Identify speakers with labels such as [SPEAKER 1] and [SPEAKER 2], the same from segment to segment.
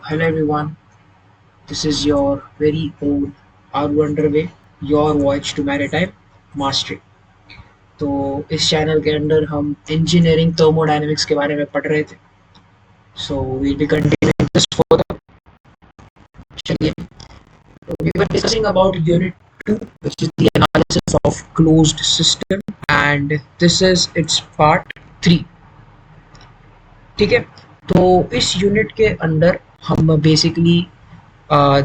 [SPEAKER 1] Hello everyone, this is your very own Aru Underway, your voyage to maritime mastery. तो इस channel के अंदर हम इंजीनियरिंग थर्मोडायनेमिक्स के बारे में पढ़ रहे थे. So we'll be continuing this further. चलिए, we were discussing about unit 2, which is the analysis of closed system, and this is its part 3. ठीक है, तो इस यूनिट के अंदर हम बेसिकली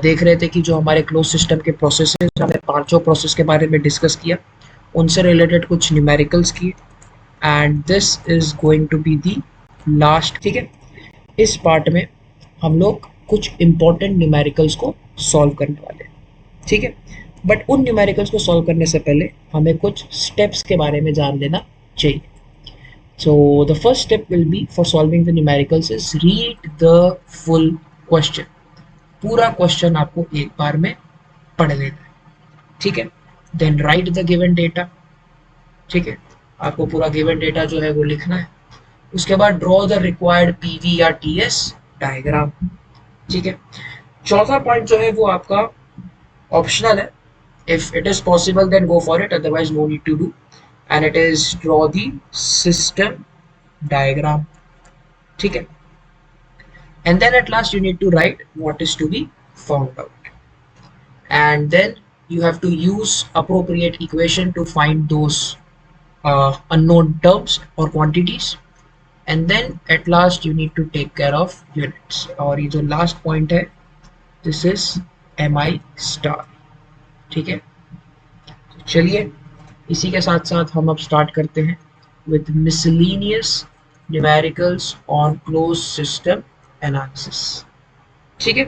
[SPEAKER 1] देख रहे थे कि जो हमारे क्लोज सिस्टम के प्रोसेस हैं, हमने पांचों प्रोसेस के बारे में डिस्कस किया, उनसे रिलेटेड कुछ न्यूमेरिकल्स किए, and this is going to be the last. ठीक है, इस पार्ट में हम लोग कुछ इंपॉर्टेंट न्यूमेरिकल्स को सॉल्व करने वाले हैं. ठीक है, बट उन न्यूमेरिकल्स को सॉल्व करने से पहले हमें कुछ स्टेप्स के बारे में जान लेना चाहिए. So the first step will be for solving the numericals is read the full question. पूरा क्वेश्चन आपको एक बार में पढ़ लेना है. ठीक है, then write the given data. ठीक है, आपको पूरा गिवन डेटा जो है वो लिखना है. उसके बाद ड्रॉ द रिक्वायर्ड पीवी या टीएस डायग्राम. ठीक है, चौथा पॉइंट जो है वो आपका ऑप्शनल है. If it is possible then go for it, otherwise no need to do, and it is draw the system diagram. ठीक है, and then at last you need to write what is to be found out, and then you have to use appropriate equation to find those unknown terms or quantities, and then at last you need to take care of units. और ये जो last point है, this is mi star. ठीक है, तो चलिए इसी के साथ साथ हम अब स्टार्ट करते हैं with miscellaneous numericals on close system analysis. ठीक है,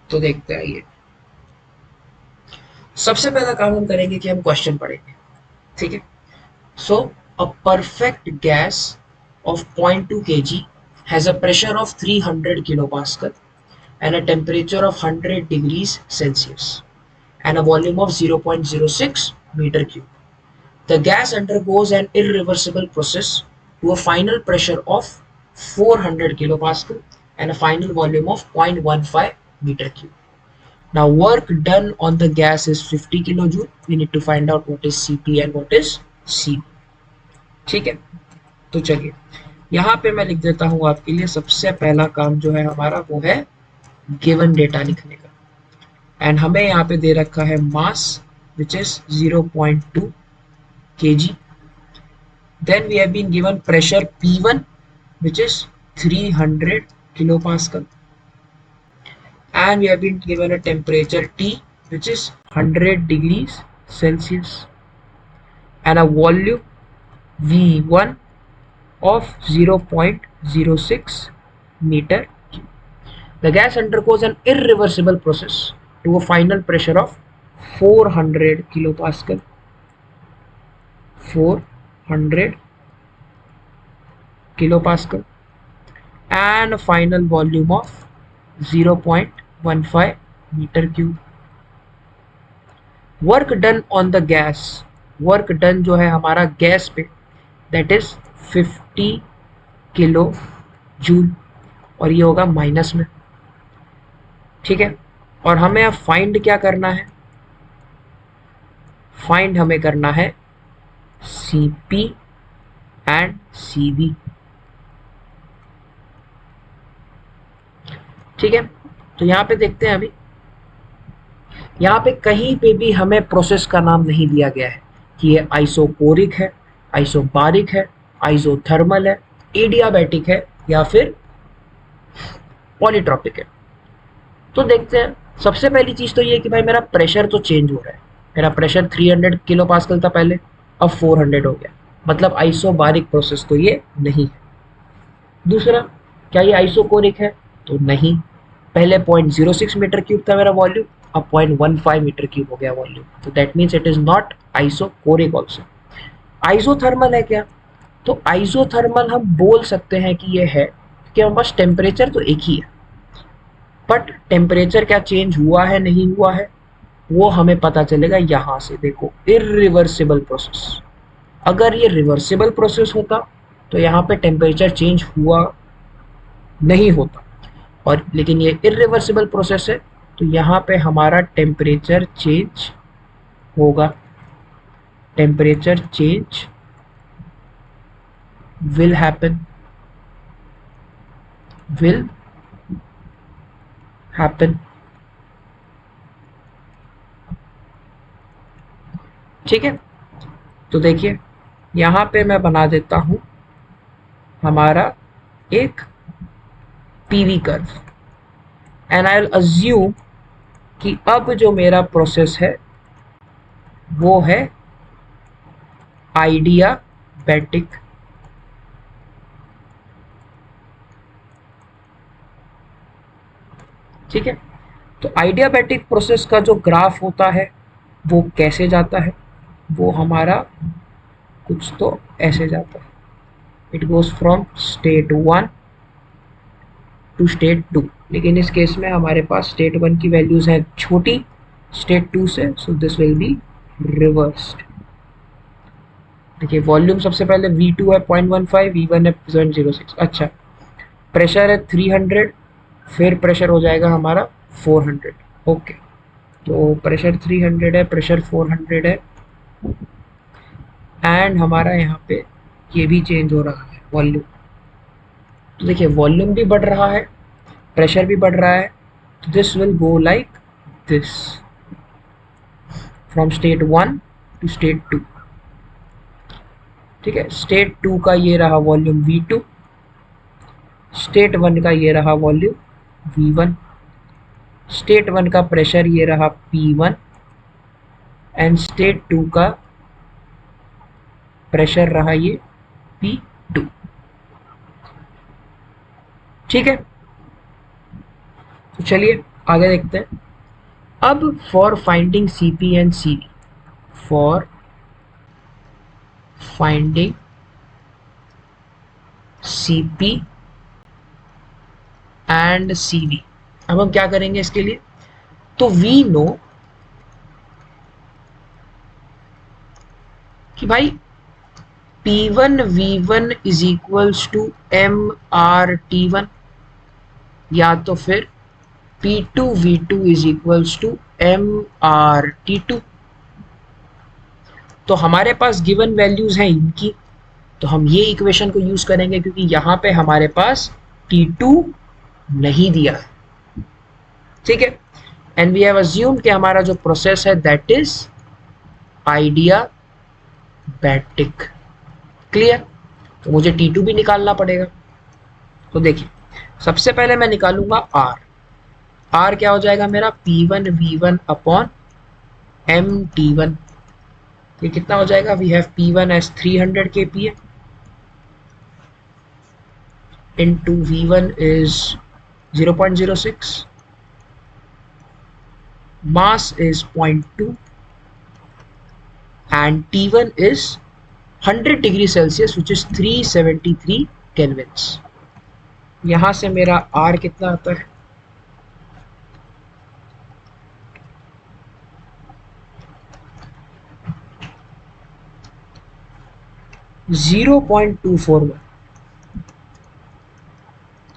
[SPEAKER 1] तो देखते हैं. ये सबसे पहला काम हम करेंगे कि हम क्वेश्चन पढ़ेंगे. ठीक है, so a perfect gas of 0.2 kg has a pressure of 300 kilopascal and a temperature of 100 degrees Celsius and a volume of 0.06 meter cube. The gas undergoes an irreversible process to a final pressure of 400 kilopascal and a final volume of 0.15 meter cube. Now work done on the gas is 50 kilojoule. We need to find out what is Cp and what is Cv. ठीक है, तो चलिए यहाँ पे मैं लिख देता हूँ आपके लिए. सबसे पहला काम जो है हमारा वो है गिवन डेटा लिखने का, एंड हमें यहाँ पे दे रखा है मास which is 0.2 kg. Then we have been given pressure P1 which is 300 kilopascal, and we have been given a temperature T which is 100 degrees Celsius and a volume V1 of 0.06 meter cube. The gas undergoes an irreversible process to a final pressure of 400 kilopascal, 400 kilopascal, and a final volume of 0.15 meter cube. Work done on the gas, work done जो है हमारा gas पे, that is 50 kilo joule, और ये होगा minus में. ठीक है, और हमें अब फाइंड क्या करना है? फाइंड हमें करना है Cp एंड Cv. ठीक है, तो यहाँ पे देखते हैं. अभी यहाँ पे कहीं पे भी हमें प्रोसेस का नाम नहीं दिया गया है कि ये आइसोकोरिक है, आइसोबारिक है, आइसोथर्मल है, एडियाबैटिक है या फिर पॉलीट्रॉपिक है. तो देखते हैं. सबसे पहली चीज तो ये कि भाई मेरा प्रेशर तो चेंज हो रहा है. मेरा प्रेशर 300 किलो पास्कल था पहले, अब 400 हो गया, मतलब आइसोबारिक प्रोसेस तो ये नहीं है. दूसरा, क्या ये आइसोकोरिक है? तो नहीं. पहले 0.06 मीटर क्यूब था मेरा वॉल्यूम, अब 0.15 मीटर क्यूब हो गया वॉल्यूम, तो that means it is not isochoric also. Isothermal है क्या? तो आइसोथर्मल हम बोल सकते हैं कि ये है कि हमारे पास टेम्परेचर तो एक ही है, बट टेम्परेचर क्या चेंज हुआ है नहीं हुआ है वो हमें पता चलेगा यहाँ से. देखो, इरिवर्सिबल प्रोसेस. अगर ये रिवर्सिबल प्रोसेस होता तो यहाँ पे टेम्परेचर चेंज हुआ नहीं होता. और लेकिन ये इरिवर्सिबल प्रोसेस है, तो यहाँ पे हमारा टेम्परेचर चेंज होगा. Temperature change will happen, will happen. ठीक है, तो देखिए यहाँ पे मैं बना देता हूँ हमारा एक PV curve, and I will assume कि अब जो मेरा प्रोसेस है वो है आइडियाबैटिक. ठीक है, तो आइडियाबैटिक प्रोसेस का जो ग्राफ होता है वो कैसे जाता है, वो हमारा कुछ तो ऐसे जाता है. It goes from state 1 to state 2, लेकिन इस केस में हमारे पास स्टेट 1 की वैल्यूज है छोटी स्टेट 2 से, so this will be reversed. देखिए वॉल्यूम सबसे पहले V2 है 0.15, V1 है 0.06. अच्छा, प्रेशर है 300, फिर प्रेशर हो जाएगा हमारा 400. ओके, तो प्रेशर 300 है, प्रेशर 400 है, एंड हमारा यहाँ पे ये भी चेंज हो रहा है वॉल्यूम. तो देखिए वॉल्यूम भी बढ़ रहा है, प्रेशर भी बढ़ रहा है, तो this will go like this from state 1 to state 2. ठीक है, स्टेट 2 का ये रहा वॉल्यूम V2, स्टेट 1 का ये रहा वॉल्यूम V1, स्टेट 1 का प्रेशर ये रहा P1, एंड स्टेट 2 का प्रेशर रहा ये P2. ठीक है, तो चलिए आगे देखते हैं. अब for finding Cp and Cv, for finding Cp and Cv, अब हम क्या करेंगे इसके लिए. तो वी नो कि भाई P1 V1 is equals to MRT1, या तो फिर P2 V2 is equals to MRT2. तो हमारे पास गिवन वैल्यूज हैं इनकी, तो हम ये इक्वेशन को यूज करेंगे क्योंकि यहाँ पे हमारे पास T2 नहीं दिया है. ठीक है, एंड वी हैव अज्यूम्ड कि हमारा जो प्रोसेस है दैट इज आइडियाबैटिक. क्लियर, तो मुझे T2 भी निकालना पड़ेगा. तो देखिए सबसे पहले मैं निकालूंगा R. R क्या हो जाएगा मेरा, P1 V1 अपॉन MT1. ये कितना हो जाएगा, we have P1 as 300 kPa into V1 is 0.06, mass is 0.2, and T1 is 100 degree Celsius which is 373 Kelvin's. यहां से मेरा R कितना आता है, .241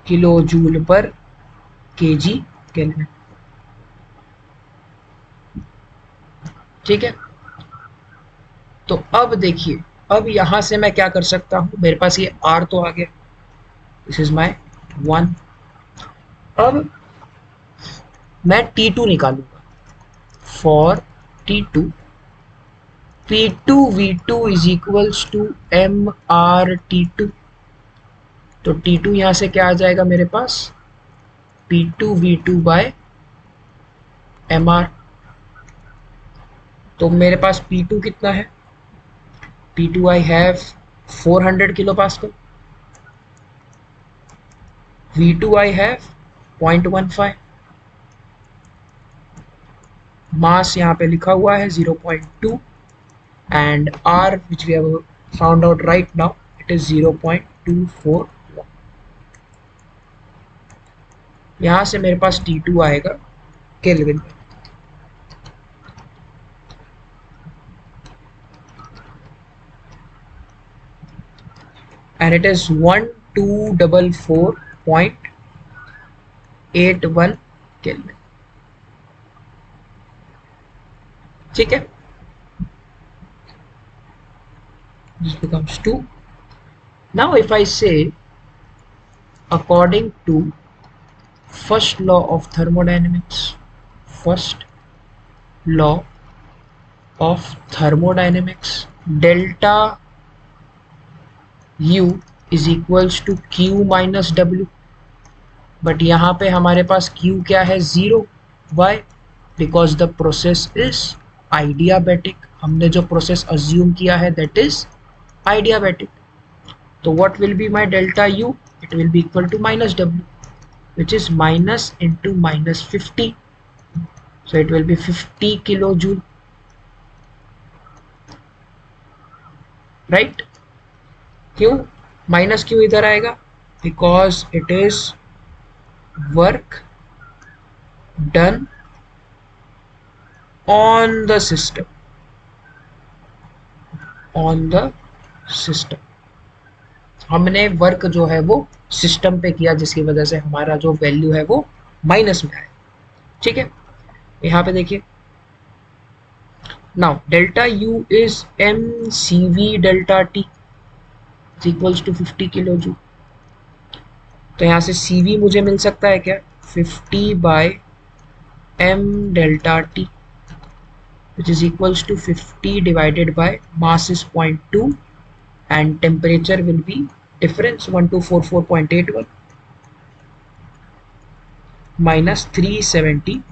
[SPEAKER 1] kilo joule per kg kelvin. ठीक है, तो अब देखिए, अब यहां से मैं क्या कर सकता हूं, मेरे पास ये R तो आ गया, दिस इज माय 1. अब मैं T2 निकालूंगा. For T2, P2 V2 is equals to MRT2. तो T2 यहां से क्या आ जाएगा मेरे पास, P2 V2 बाय MR. तो मेरे पास P2 कितना है, P2 I have 400 kilo pascal, V2 I have 0.15, मास यहाँ पे लिखा हुआ है 0.2, and R which we have found out right now, it is 0.241. यहाँ से मेरे पास T2 आएगा केल्विन में. and it is 1244.0 0.81 kelvin. ठीक है, this becomes 2. Now if I say according to first law of thermodynamics, first law of thermodynamics, delta U is equals to Q minus W, but यहाँ पे हमारे पास Q क्या है, 0. Why? Because the process is adiabatic. हमने जो process assume किया है दैट इज आइडियाबैटिक. तो what will be my delta U? It will be equal to minus W, which is minus into minus 50, so it will be 50 kilojoule, right? क्यों minus क्यों इधर आएगा? Because it is work done on the system, on the system. हमने work जो है वो system पे किया, जिसकी वजह से हमारा जो वैल्यू है वो माइनस में आए. ठीक है, यहाँ पे देखिए, now delta U is mCV delta T equals to 50 kilo joule. तो यहाँ से CV मुझे मिल सकता है क्या, 50 by m delta T, which is equals to 50 divided by mass is 0.2 and temperature will be difference 1244.81 minus 373.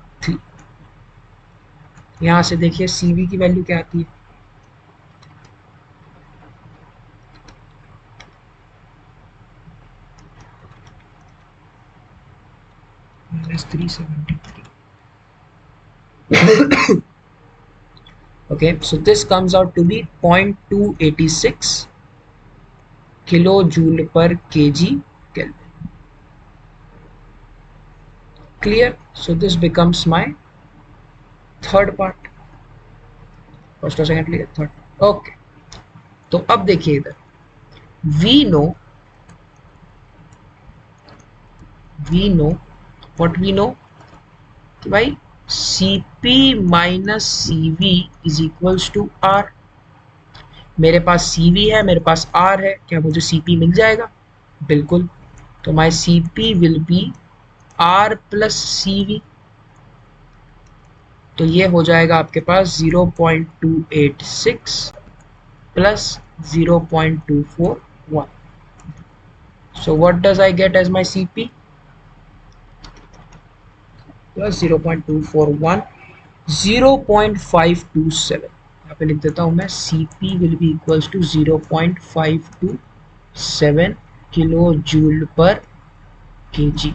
[SPEAKER 1] यहाँ से देखिए CV की वैल्यू क्या आती है, -373. Okay, so this comes out to be 0.286 kilojoule per kg Kelvin. Clear? So this becomes my third part. First or second clear? Third. Okay. तो अब देखिए इधर, we know what we know कि भाई Cp minus CV is equals to R. मेरे पास CV है, मेरे पास R है, क्या मुझे Cp मिल जाएगा? बिल्कुल. तो my Cp will be R plus CV. तो ये हो जाएगा आपके पास 0.286 plus 0.241. So what does I get as my Cp? Plus 0.241, 0.527. यहाँ पे लिख देता हूँ मैं, Cp will be equals to 0.527 kilo joule per kg.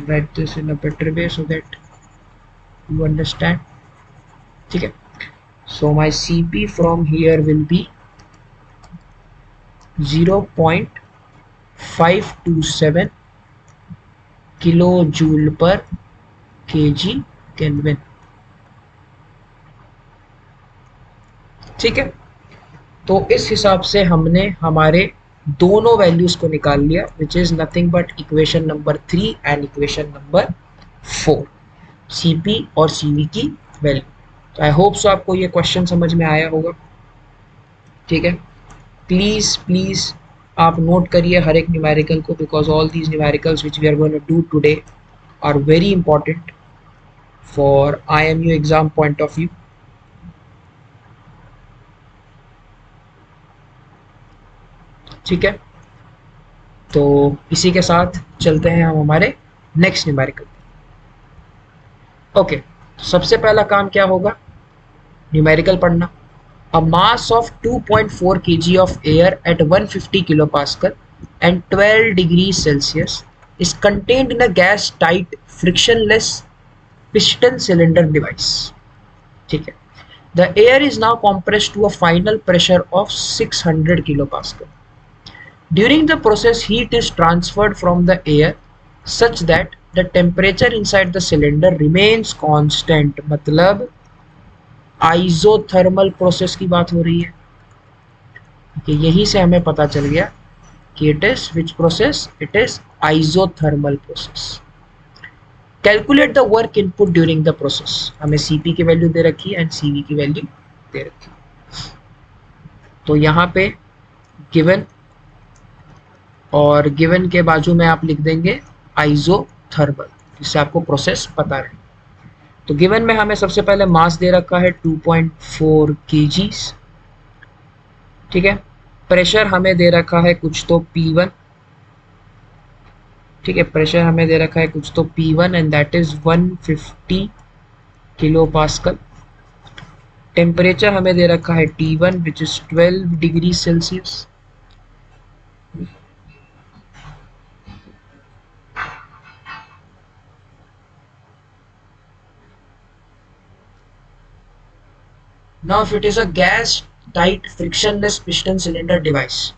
[SPEAKER 1] Write this in a better way so that you understand. ठीक है, so my Cp from here will be 0.527 kilo joule per kg kelvin. ठीक है, तो इस हिसाब से हमने हमारे दोनों वैल्यूज को निकाल लिया, which is nothing but equation number 3 and equation number 4, Cp और Cv की वैल्यू. तो आई होप सो आपको ये क्वेश्चन समझ में आया होगा. ठीक है, प्लीज प्लीज आप नोट करिए हर एक न्यूमेरिकल को, because all these numericals which we are going to do today are very important for IMU exam point of view. ठीक है, तो इसी के साथ चलते हैं हम हमारे नेक्स्ट न्यूमेरिकल. ओके, सबसे पहला काम क्या होगा, न्यूमेरिकल पढ़ना. A mass of 2.4 kg of air at 150 kilopascal and 12 degrees Celsius is contained in a gas tight frictionless piston cylinder device. ठीक है, the air is now compressed to a final pressure of 600 kilopascal. During the process, heat is transferred from the air such that the temperature inside the cylinder remains constant. मतलब isothermal process की बात हो रही है. कि यहीं से हमें पता चल गया कि it is which process, it is isothermal process. Calculate the work input during the process. हमें सीपी की वैल्यू दे रखी है एंड सीवी की वैल्यू दे रखी है। तो यहाँ पे गिवन और गिवन के बाजू में आप लिख देंगे आइसोथर्मल, जिससे आपको प्रोसेस पता रहे। तो गिवन में हमें सबसे पहले मास दे रखा है 2.4 kgs, ठीक है। प्रेशर हमें दे रखा है कुछ तो P1, ठीक है। प्रेशर हमें दे रखा है कुछ तो P1 and that is 150 kilo pascal. Temperature हमें दे रखा है T1 which is 12 degree Celsius. Now if it is a gas tight frictionless piston cylinder device,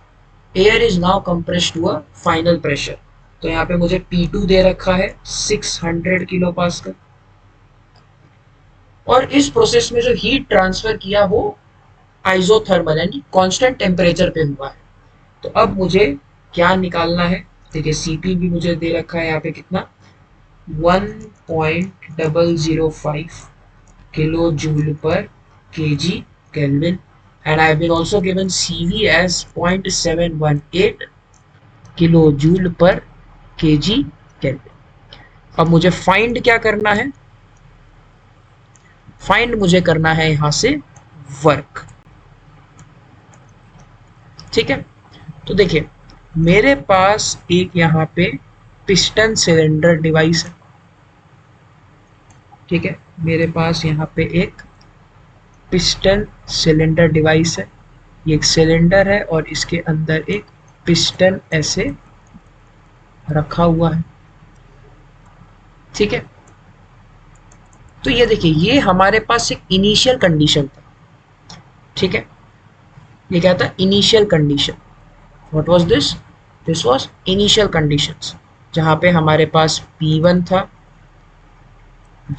[SPEAKER 1] air is now compressed to a final pressure। तो यहाँ पे मुझे P2 दे रखा है 600 किलो पास्कल, और इस प्रोसेस में जो हीट ट्रांसफर किया वो आइसोथर्मल यानी कांस्टेंट टेम्परेचर पे हुआ है। तो अब मुझे क्या निकालना है, देखिए सीपी भी मुझे दे रखा है यहाँ पे कितना 1.005 kilo joule per kg Kelvin, and I have been also given CV as 0.718 kilo joule per kg Kelvin। अब मुझे फाइंड क्या करना है, फाइंड मुझे करना है यहां से वर्क, ठीक है। तो देखिए मेरे पास एक यहाँ पे पिस्टन सिलेंडर डिवाइस है, ठीक है। मेरे पास यहाँ पे एक पिस्टन सिलेंडर डिवाइस है। ये एक सिलेंडर है और इसके अंदर एक पिस्टन ऐसे रखा हुआ है, ठीक है। तो ये देखिए ये हमारे पास एक इनिशियल कंडीशन था, ठीक है। ये क्या था, initial condition. What was this, this was initial conditions, जहां पे हमारे पास P1 था,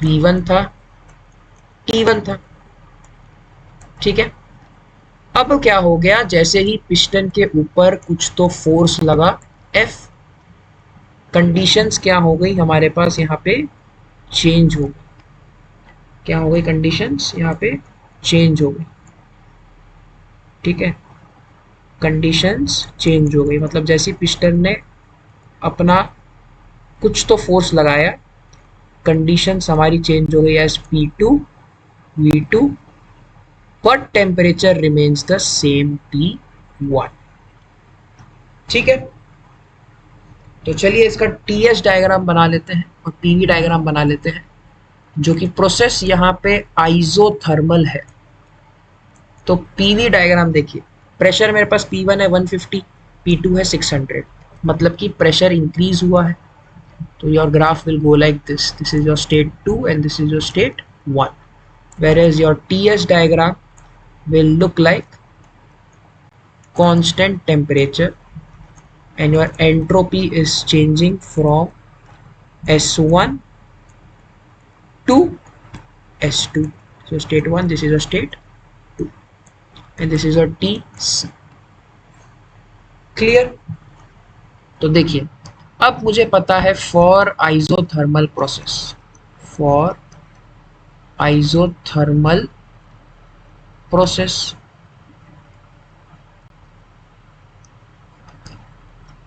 [SPEAKER 1] V1 था, T1 था, ठीक है। अब क्या हो गया, जैसे ही पिस्टन के ऊपर कुछ तो फोर्स लगा F, कंडीशंस क्या हो गई हमारे पास यहाँ पे चेंज हो गई। क्या हो गई, कंडीशंस यहाँ पे चेंज हो गई, ठीक है। कंडीशंस चेंज हो गई मतलब जैसे पिस्टन ने अपना कुछ तो फोर्स लगाया, कंडीशंस हमारी चेंज हो गई as P2 V2 but temperature remains the same T1, ठीक है। तो चलिए इसका TS डायग्राम बना लेते हैं और PV डायग्राम बना लेते हैं, जो कि प्रोसेस यहाँ पे आइसोथर्मल है। तो PV डायग्राम देखिए, प्रेशर मेरे पास P1 है 150, P2 है 600, मतलब कि प्रेशर इंक्रीज हुआ है। तो your graph will go like this, this is your state 2 and this is your state 1, whereas your TS diagram will look like constant temperature and your entropy is changing from S1 to S2. So state 1, this is a state 2 and this is a TC. Clear? तो देखिए अब मुझे पता है for isothermal process, for isothermal process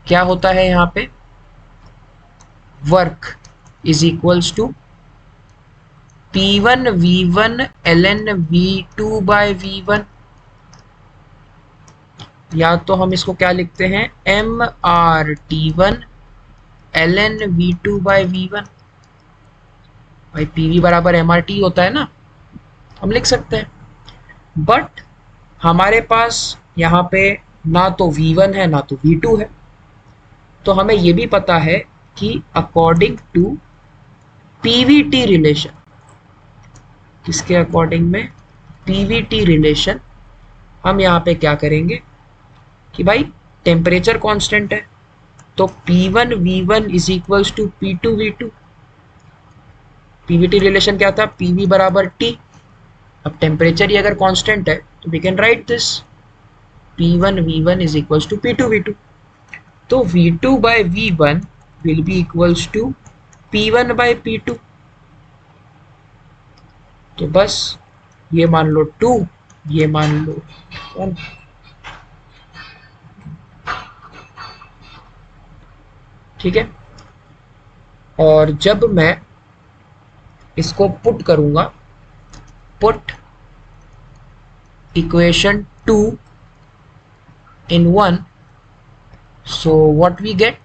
[SPEAKER 1] क्या होता है, यहाँ पे work is equals to P1 V1 ln V2 by V1, या तो हम इसको क्या लिखते हैं MRT1 ln V2 by V1। भाई PV बराबर MRT होता है ना, हम लिख सकते हैं, बट हमारे पास यहाँ पे ना तो V1 है ना तो V2 है। तो हमें ये भी पता है कि अकॉर्डिंग टू PVT रिलेशन, किसके अकॉर्डिंग में, PVT रिलेशन, हम यहाँ पे क्या करेंगे कि भाई टेम्परेचर कांस्टेंट है, तो P1 V1 is equals to P2 V2। PVT relation क्या था, PV बराबर T। अब टेम्परेचर ही अगर कांस्टेंट है तो we can write this P1 V1 is equals to P2 V2। तो V2 by V1 will be equals to P1 by P2। तो बस ये मान लो 2, ये मान लो 1। ठीक है, और जब मैं इसको पुट करूंगा, put equation 2 in 1, so what we get?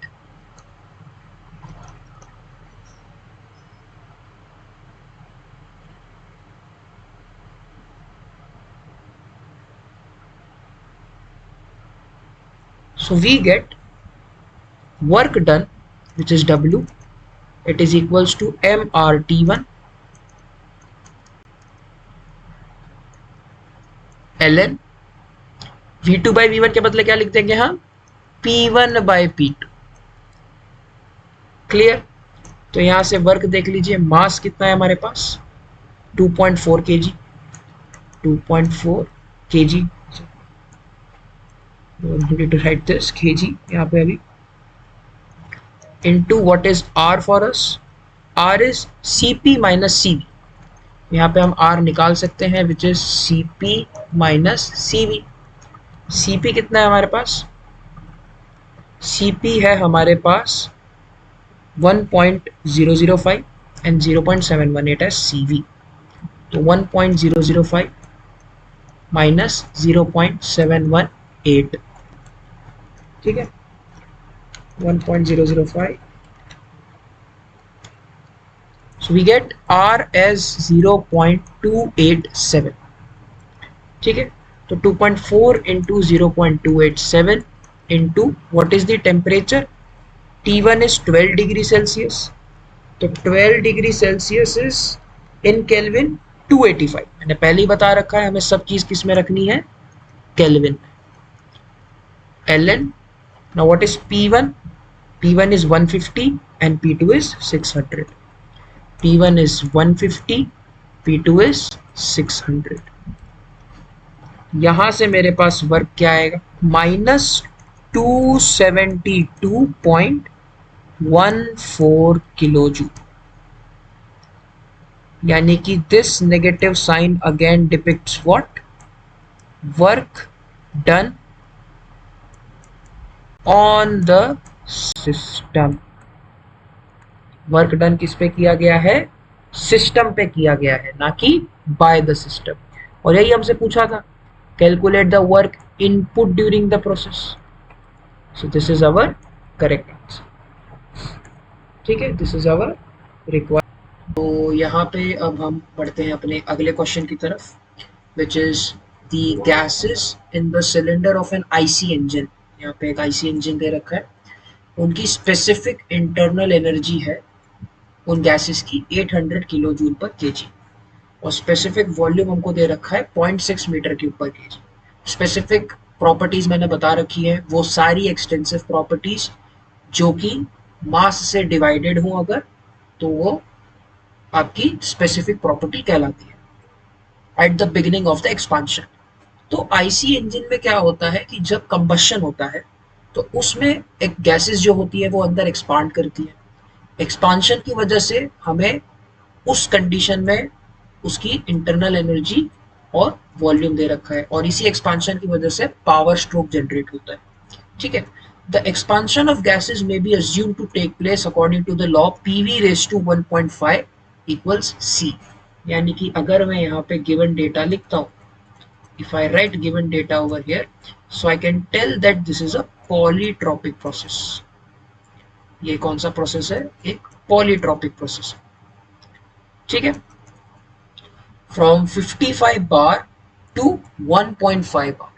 [SPEAKER 1] So we get work done, which is W, it is equals to MRT1 ln V2 by V1 के बदले क्या लिख देंगे हम? P1 by P2। क्लियर? तो यहां से वर्क देख लीजिए, मास कितना है हमारे पास? 2.4 kg, 2.4 kg, need to write this kg यहाँ पे अभी, into what is R for us? R is Cp minus Cv। यहाँ पे हम R निकाल सकते हैं, which is Cp minus Cv। Cp कितना है हमारे पास? Cp है हमारे पास 1.005 and 0.718 है Cv। तो 1.005 minus 0.718, ठीक है, 1.005, so we get R as 0.287। ठीक है, तो 2.4 into 0.287 into what is the temperature? T1 is 12 degree Celsius, तो 12 degree Celsius is in kelvin 285। मैंने पहले ही बता रखा है हमें सब चीज किस में रखनी है? Kelvin. ln, now what is P1? P1 is 150 and P2 is 600। P1 is 150, P2 is 600। यहां से मेरे पास वर्क क्या आएगा? -272.14 किलो जूल, यानी कि this negative sign again depicts what? Work done on the system. Work done किस पे किया गया है? सिस्टम पे किया गया है, ना कि बाय द सिस्टम। और यही हमसे पूछा था, calculate the work input during the process. So this is our correct answer. ठीक है, दिस इज अवर रिक्वायर्ड। तो यहाँ पे अब हम बढ़ते हैं अपने अगले क्वेश्चन की तरफ, which is the gases in the cylinder of an IC engine. यहाँ पे एक आईसी इंजन दे रखा है, उनकी स्पेसिफिक इंटरनल एनर्जी है उन गैसेस की 800 किलो जूल पर केजी, और स्पेसिफिक वॉल्यूम हमको दे रखा है 0.6 मीटर क्यूब पर केजी। स्पेसिफिक प्रॉपर्टीज मैंने बता रखी है, वो सारी एक्सटेंसिव प्रॉपर्टीज जो कि मास से डिवाइडेड हो अगर, तो वो आपकी स्पेसिफिक प्रॉपर्टी कहलाती है eight the beginning of the expansion. तो आईसी इंजन में क्या होता है कि जब कंबशन होता है तो उसमें एक गैसेस जो होती है वो अंदर एक्सपांड करती है। एक्सपांशन की वजह से हमें उस कंडीशन में उसकी इंटरनल एनर्जी और वॉल्यूम दे रखा है, और इसी एक्सपांशन की वजह से पावर स्ट्रोक जनरेट होता है। ठीक है, the expansion of gases may be assumed to take place according to the law PV raise to 1.5 equals C. यानी कि अगर मैं यहाँ पे गिवन डेटा लिखता हूँ, if I write given data over here, so I can tell that this is a polytropic process। ये कौन सा प्रोसेस है? एक पॉलीट्रॉपिक प्रोसेस है। ठीक है, from 55 bar to 1.5 bar.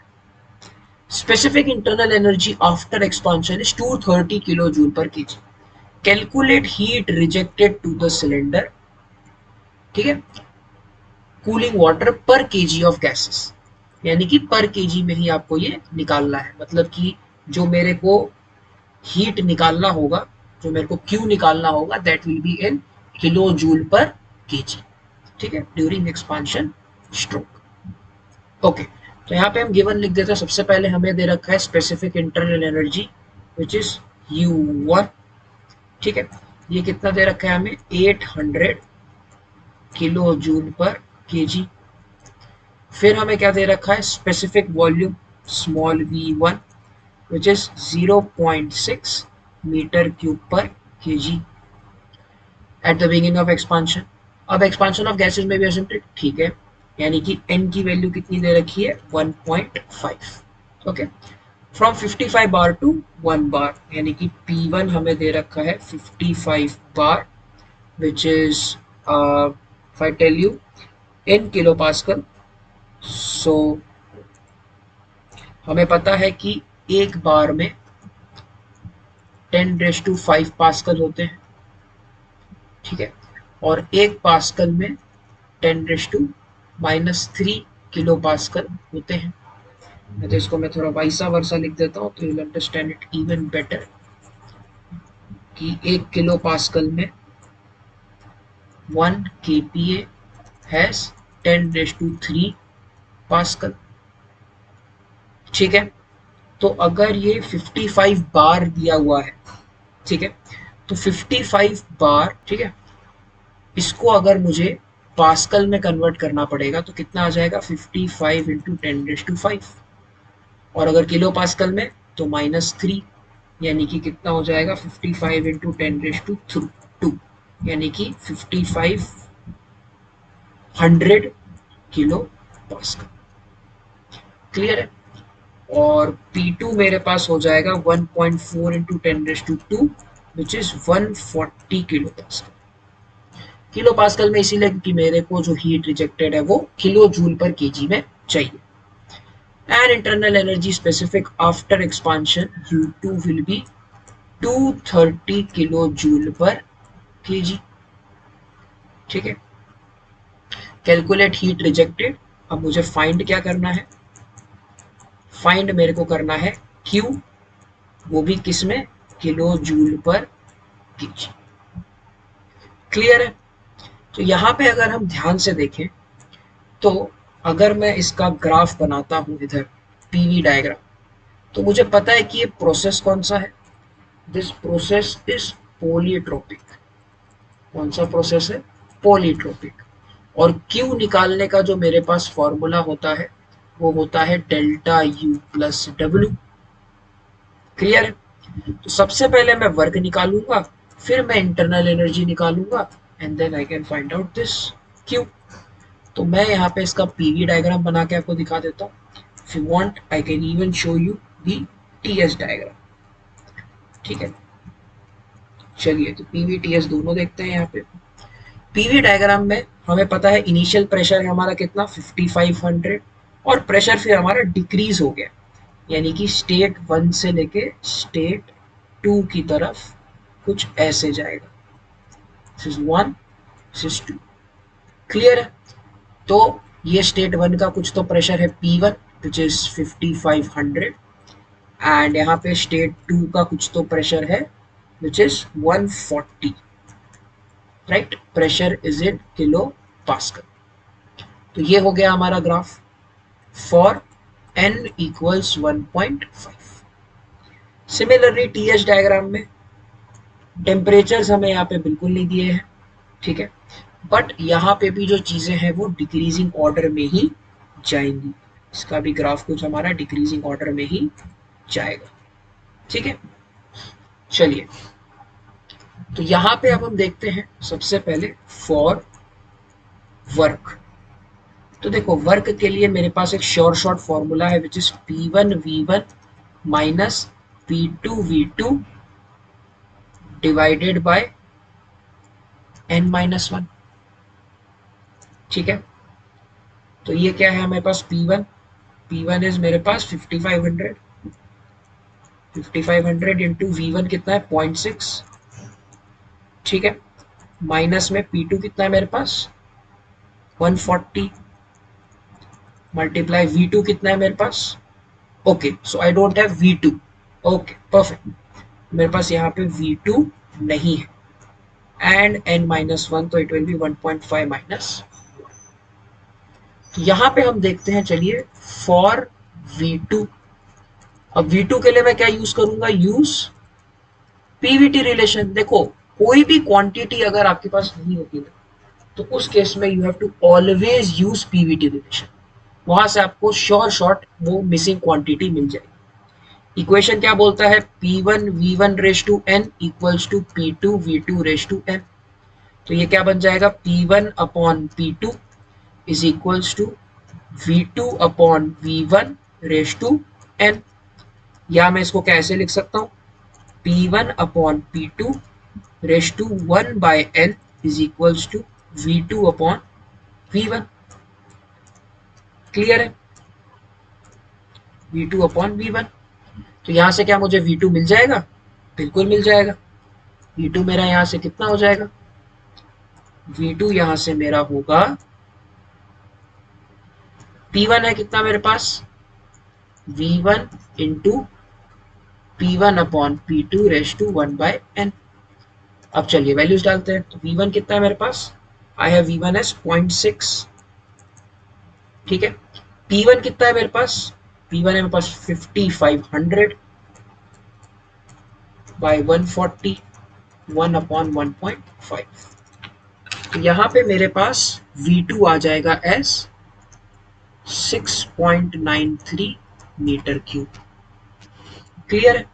[SPEAKER 1] Specific internal energy after expansion is 230 kilo joule per kg. Calculate heat rejected to the cylinder, ठीक है, cooling water per kg of gases, यानी कि पर केजी में ही आपको ये निकालना है। मतलब कि जो मेरे को हीट निकालना होगा, जो मेरे को क्यू निकालना होगा, that will be in kilo joule per KG. ठीक है, ड्यूरिंग एक्सपांशन स्ट्रोक। ओके, तो यहाँ पे हम गिवन लिख देते हैं। सबसे पहले हमें दे रखा है specific internal energy which is U1 ठीक है, ये कितना दे रखा है हमें, 800 किलो जूल पर केजी। फिर हमें क्या दे रखा है, specific volume small v1 which is 0.6 metre cube पर kg at the beginning of expansion. अब एक्सपांशन ऑफ गैसेज में भी असिम्प्टिक, ठीक है, यानी कि n की वैल्यू कितनी दे रखी है, 1.5। Okay, from 55 bar to 1 bar, यानी कि P1 हमें दे रखा है 55 bar which is if I tell you in kilopascal. So हमें पता है कि एक बार में 10⁵ पास्कल होते हैं, ठीक है, और एक पास्कल में 10⁻³ किलो पास्कल होते हैं। तो इसको मैं थोड़ा वाइसा वर्सा लिख देता हूँ तो you will understand it even better, कि 1 किलो पास्कल में 1 kPa हैज 10⁻³ पास्कल, ठीक है। तो अगर ये 55 बार दिया हुआ है, ठीक है, तो 55 बार, ठीक है, इसको अगर मुझे पास्कल में कन्वर्ट करना पड़ेगा तो कितना आ जाएगा, 55 इंटू 10⁵, और अगर किलो पास्कल में तो -3, यानी कि कितना हो जाएगा, 55 इंटू 10⁻², यानी कि 5500 किलो पास्कल। क्लियर है। और P2 मेरे पास हो जाएगा 1.4 into 10⁻² which is 140 kilo pascal. Kilo pascal में इसीलिए क्योंकि मेरे को जो हीट रिजेक्टेड है वो किलो जूल पर केजी में चाहिए। And internal energy specific after expansion U2 will be 230 kilo joule per KG, ठीक है। Calculate heat rejected. अब मुझे फाइंड क्या करना है, फाइंड मेरे को करना है Q, वो भी किस में, kilo joule per KG. Clear है। तो यहाँ पे अगर हम ध्यान से देखें तो अगर मैं इसका ग्राफ बनाता हूँ इधर, पीवी डायग्राम, तो मुझे पता है कि ये प्रोसेस कौन सा है, दिस प्रोसेस इज पॉलीट्रोपिक। कौन सा प्रोसेस है, पॉलीट्रोपिक। और क्यू निकालने का जो मेरे पास फॉर्मूला होता है वो होता है delta U plus W. Clear है। तो सबसे पहले मैं वर्क निकालूंगा, फिर मैं इंटरनल एनर्जी निकालूंगा, and then I can find out this Q. तो मैं यहाँ पे इसका पीवी डायग्राम बना के आपको दिखा देता हूँ। If you want I can even show you the TS diagram, ठीक है। चलिए, तो पीवी टीएस दोनों देखते हैं यहाँ पे। पीवी डायग्राम में हमें पता है इनिशियल प्रेशर है हमारा कितना, 5500, और प्रेशर फिर हमारा डिक्रीज हो गया, यानी कि स्टेट 1 से लेके स्टेट 2 की तरफ कुछ ऐसे जाएगा, this is 1, this is 2। Clear है। तो ये स्टेट 1 का कुछ तो प्रेशर है P1 विच इज 5500, एंड यहाँ पे स्टेट 2 का कुछ तो प्रेशर है which is 140, right. Pressure is in kilo pascal. तो ये हो गया हमारा graph for n equals 1.5। Similarly TH diagram में टेम्परेचर्स हमें यहाँ पे बिल्कुल नहीं दिए हैं, ठीक है, बट यहाँ पे भी जो चीजें हैं वो डिक्रीजिंग ऑर्डर में ही जाएंगी। इसका भी ग्राफ कुछ हमारा डिक्रीजिंग ऑर्डर में ही जाएगा, ठीक है। चलिए, तो यहाँ पे अब हम देखते हैं सबसे पहले फॉर वर्क। तो देखो, वर्क के लिए मेरे पास एक श्योर शॉर्ट फॉर्मूला है which is P1V1 minus P2V2 divided by n-1, ठीक है। तो ये क्या है हमारे पास, P1, P1 इज मेरे पास 5500, 5500 इंटू V1 कितना है 0.6, ठीक है, माइनस में P2 कितना है मेरे पास 140, मल्टीप्लाई V2 कितना है मेरे पास, okay, so I don't have V2, okay perfect, मेरे पास यहाँ पे V2 नहीं है, एंड n-1, तो इट विल बी 1.5 माइनस। तो यहाँ पे हम देखते हैं, चलिए, फॉर V2। अब V2 के लिए मैं क्या यूज करूंगा, यूज पीवीटी रिलेशन, देखो कोई भी क्वांटिटी अगर आपके पास नहीं होती ना, तो उस केस में you have to always use PVT relation, वहां से आपको श्योर शॉर्ट वो मिसिंग क्वांटिटी मिल जाएगी। इक्वेशन क्या बोलता है, P1 V1 raise to n equals to P2 V2 raise to n। तो ये क्या बन जाएगा, P1 upon P2 is equals to V2 upon V1 raise to n। या मैं इसको कैसे लिख सकता हूँ, P1 upon P2 raise to 1 by n is equals to V2 upon V1। Clear है, V2 अपॉन V1। तो यहां से क्या मुझे V2 मिल जाएगा, बिल्कुल मिल जाएगा। V2 मेरा यहां से कितना हो जाएगा, V2 यहां से मेरा होगा, P1 है कितना मेरे पास, V1 into P1 upon P2 raise to 1 by n। अब चलिए वैल्यूज डालते हैं। तो V1 कितना है मेरे पास, आई हैव V1 एस 0.6, ठीक है। P1 कितना है मेरे पास, P1 है मेरे पास 5500 बाय 140 1 अपॉन 1.5। तो यहाँ पे मेरे पास V2 आ जाएगा एस 6.93 मीटर क्यूब। क्लियर है,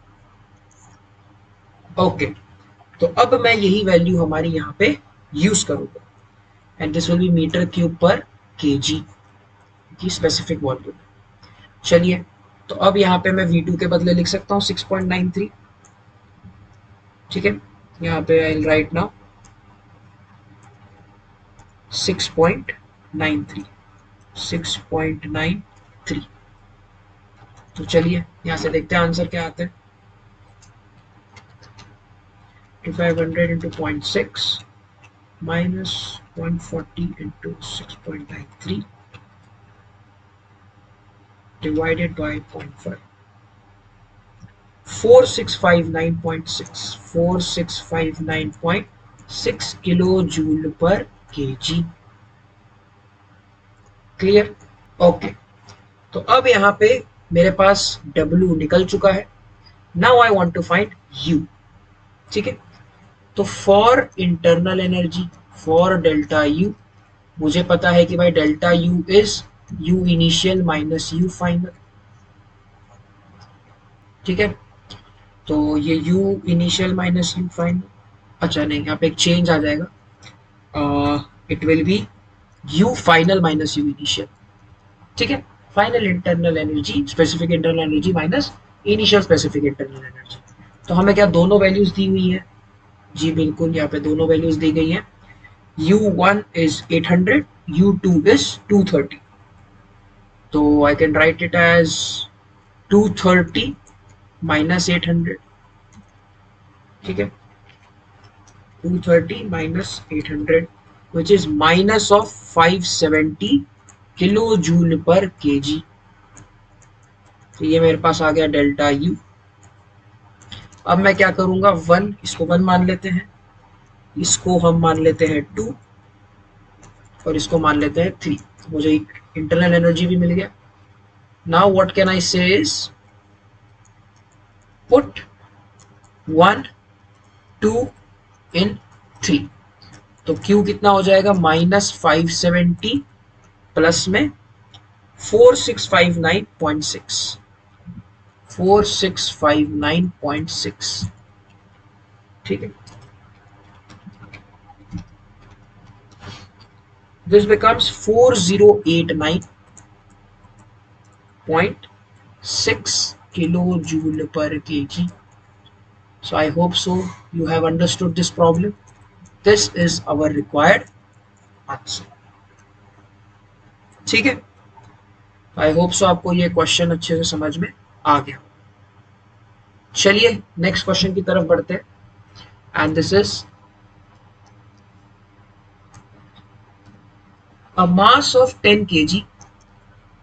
[SPEAKER 1] ओके। तो अब मैं यही वैल्यू हमारी यहाँ पे यूज करूंगा, and this will be metre cube पर केजी की स्पेसिफिक वॉल्यूम। चलिए, तो अब यहाँ पे मैं V2 के बदले लिख सकता हूँ 6.93, ठीक है। यहाँ पे आई विल राइट नाउ 6.93 6.93। तो चलिए यहाँ से देखते हैं आंसर क्या आता है। 2500 into 0.6 minus 140 into 6.93 divided by 0.5, 4659.6 4659.6 kilo joule per KG. Clear, okay. तो अब यहाँ पे मेरे पास W निकल चुका है। Now I want to find U, ठीक है। तो for internal energy, for delta U, मुझे पता है कि भाई delta U is U initial minus U final, ठीक है। तो ये U initial minus U final, अच्छा नहीं, यहाँ पे एक चेंज आ जाएगा, it will be U final minus U initial, ठीक है। Final internal energy, specific internal energy minus initial specific internal energy. तो हमें क्या दोनों वैल्यूज दी हुई है, जी बिल्कुल, यहाँ पे दोनों वैल्यूज दी गई हैं। U1 is 800, U2 is 230। तो I can write it as 230 minus 800, ठीक है। 230 minus 800 which is minus of 570 kilo joule per KG. तो ये मेरे पास आ गया डेल्टा यू। अब मैं क्या करूंगा, वन, इसको वन मान लेते हैं, इसको हम मान लेते हैं टू, और इसको मान लेते हैं थ्री। तो मुझे इंटरनल एनर्जी भी मिल गया। नाउ व्हाट कैन आई से is put one two in three. तो Q कितना हो जाएगा, -570 प्लस में 4659.6 4659.6, ठीक है। This becomes 4089.6 kilo joule per KG. So I hope so you have understood this problem. This is our required answer. ठीक है, आई होप सो आपको ये क्वेश्चन अच्छे से समझ में आ गया। चलिए नेक्स्ट क्वेश्चन की तरफ बढ़ते हैं, and this is a mass of 10 kg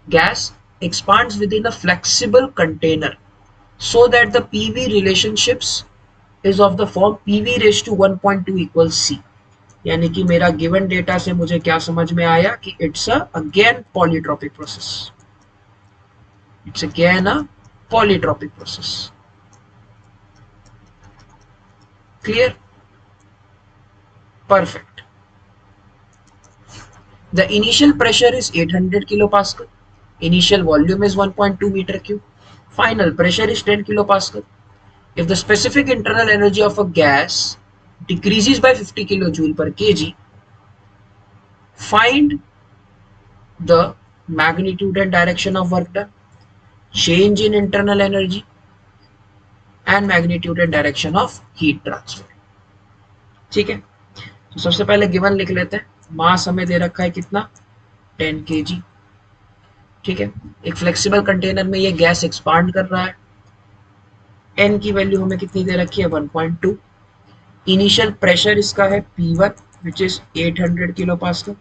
[SPEAKER 1] gas expands within a flexible container so that the PV relationships is of the form PV raised to 1.2 equals C। यानी कि मेरा गिवन डेटा से मुझे क्या समझ में आया कि it's again polytropic process, it's again a polytropic process. Clear? Perfect. The initial pressure is 800 kilopascal. Initial volume is 1.2 meter cube. Final pressure is 10 kilopascal. If the specific internal energy of a gas decreases by 50 kilojoule per kg, find the magnitude and direction of work done, change in internal energy, and magnitude and direction of heat transfer. ठीक है, तो सबसे पहले given लिख लेते हैं। मास हमें दे रखा है कितना, 10 kg। ठीक है, एक फ्लेक्सिबल कंटेनर में ये गैस एक्सपांड कर रहा है। n की वैल्यू हमें कितनी दे रखी है, 1.2। इनिशियल प्रेशर इसका है P1 which is 800 kilo pascal.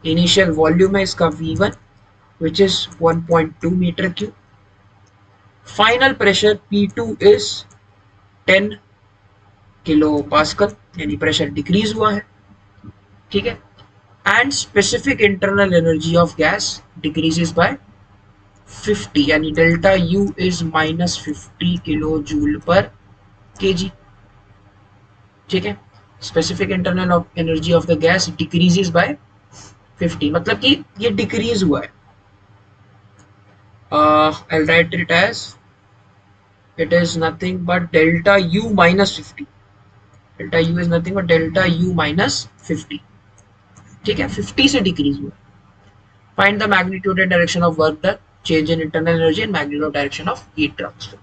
[SPEAKER 1] Initial volume है इसका V1 which is 1.2 meter cube. Final pressure P2 is 10 kilopascal, यानी प्रेशर डिक्रीज हुआ है। ठीक है, and specific internal energy of gas decreases by 50, यानी delta U is -50 kilo joule per KG. ठीक है, specific internal energy of the gas decreases by 50, मतलब कि ये डिक्रीज हुआ है। I'll write it as it is nothing but delta U minus 50. Delta U is nothing but delta U minus 50. ठीक है, 50 से डिक्रीज हुआ। Find the magnitude and direction of work done, change in internal energy and magnitude of direction of heat transfer.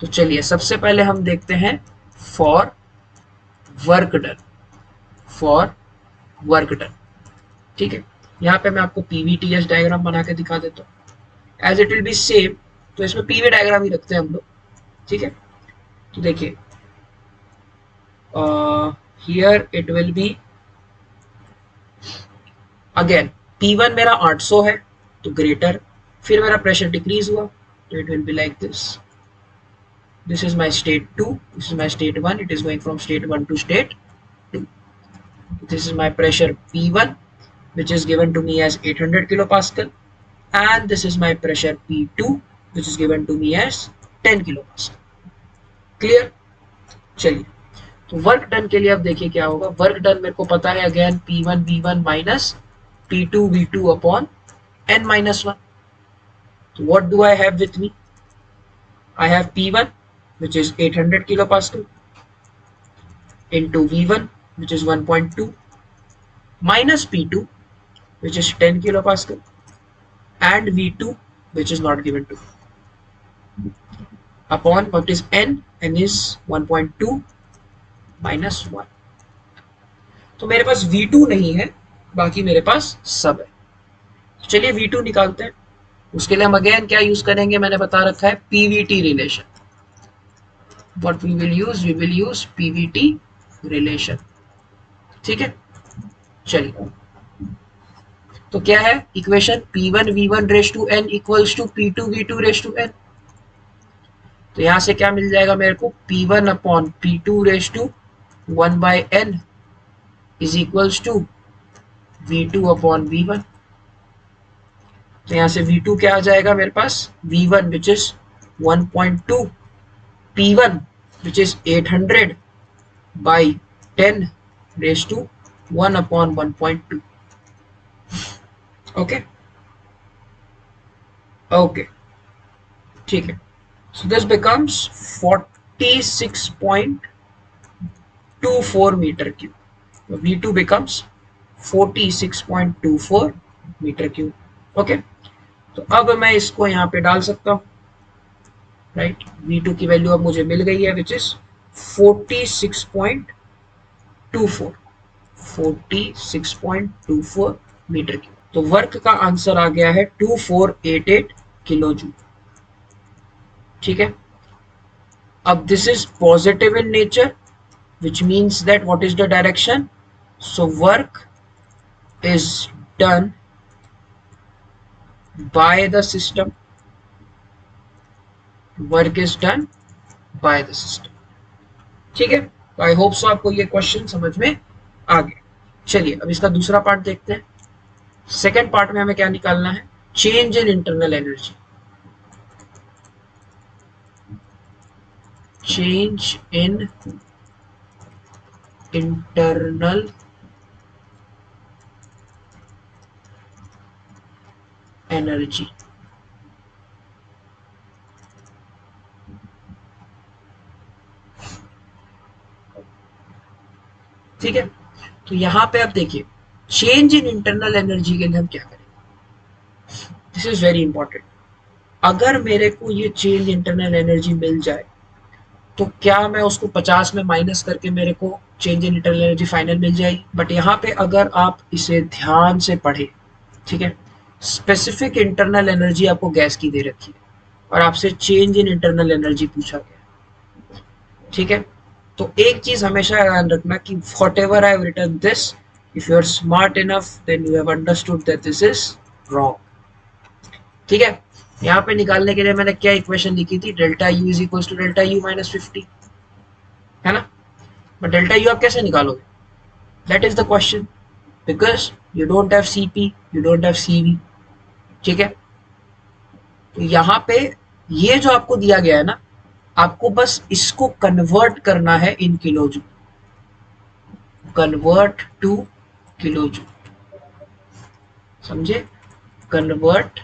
[SPEAKER 1] तो चलिए सबसे पहले हम देखते हैं for work done, for work done। ठीक है, यहाँ पे मैं आपको PVTS डायग्राम बना के दिखा देता हूँ। As it will be same, तो इसमें पीवी डायग्राम ही रखते हैं हम लोग। ठीक है, तो देखिए here it will be again P1 मेरा 800 है तो ग्रेटर, फिर मेरा प्रेशर डिक्रीज हुआ तो it will be like this. This is my state 2, this is my state 1, it is going from state 1 to state 2। This is my pressure P1 which is given to me as 800 kilopascal, and this is my pressure P2 which is given to me as 10 kilopascal. Clear? चलिए, तो work done के लिए अब देखिए क्या होगा। Work done मेरे को पता है again P1 V1 minus P2 V2 upon n minus 1। तो what do I have with me, I have P1 which is 800 kilopascal into V1 which is 1.2 minus P2 which is 10 kilopascal and V2 which is not given to me upon what is n is 1.2 minus 1। तो मेरे पास V2 नहीं है, बाकी मेरे पास सब है। चलिए V2 निकालते हैं। उसके लिए हम अगेन क्या यूज करेंगे, मैंने बता रखा है PVT relation. What we will use PVT relation. ठीक है, चलिए तो क्या है equation, P1 V1 raise to n equals to P2 V2 raise to n। तो यहां से क्या मिल जाएगा मेरे को, P1 upon P2 raise to 1 by n is equals to V2 upon V1। तो यहां से V2 क्या आ जाएगा मेरे पास, V1 which is 1.2, P1 which is 800 by 10 raise to 1 upon 1.2। Okay okay, ठीक है। So this becomes 46.24 meter cube. So V2 becomes 46.24 meter cube. Okay. तो अब मैं इसको यहाँ पे डाल सकता हूँ, राइट। V2 की वैल्यू अब मुझे मिल गई है विच इज 46.24 मीटर क्यूब। तो वर्क का आंसर आ गया है 2488 किलो जूल। ठीक है, अब this is positive in nature which means that what is the direction, so work is done by the system, work is done by the system। ठीक है, तो आई होप सो आपको ये क्वेश्चन समझ में आ गया। चलिए अब इसका दूसरा पार्ट देखते हैं। सेकेंड पार्ट में हमें क्या निकालना है, change in internal energy. Change in internal energy. ठीक है, तो यहां पे आप देखिए चेंज इन इंटरनल एनर्जी के लिए हम क्या करेंगे, दिस इज वेरी इंपॉर्टेंट। अगर मेरे को ये चेंज इंटरनल एनर्जी मिल जाए तो क्या मैं उसको 50 में माइनस करके मेरे को change in internal energy final मिल जाएगी। बट यहाँ पे अगर आप इसे ध्यान से पढ़े, ठीक है, स्पेसिफिक इंटरनल एनर्जी आपको गैस की दे रखी है और आपसे चेंज इन इंटरनल एनर्जी पूछा गया। ठीक है, तो एक चीज हमेशा ध्यान रखना कि whatever I have written this, if you are smart enough then you have understood that this is wrong. ठीक है, यहाँ पे निकालने के लिए मैंने क्या इक्वेशन लिखी थी, delta U is equal to delta U minus 50, है ना। बट डेल्टा यू आप कैसे निकालोगे, that is the question, because you don't have CP, you don't have CV. ठीक है, तो यहाँ पे ये जो आपको दिया गया है ना, आपको बस इसको कन्वर्ट करना है in kilojoule, convert to kilojoule, समझे, convert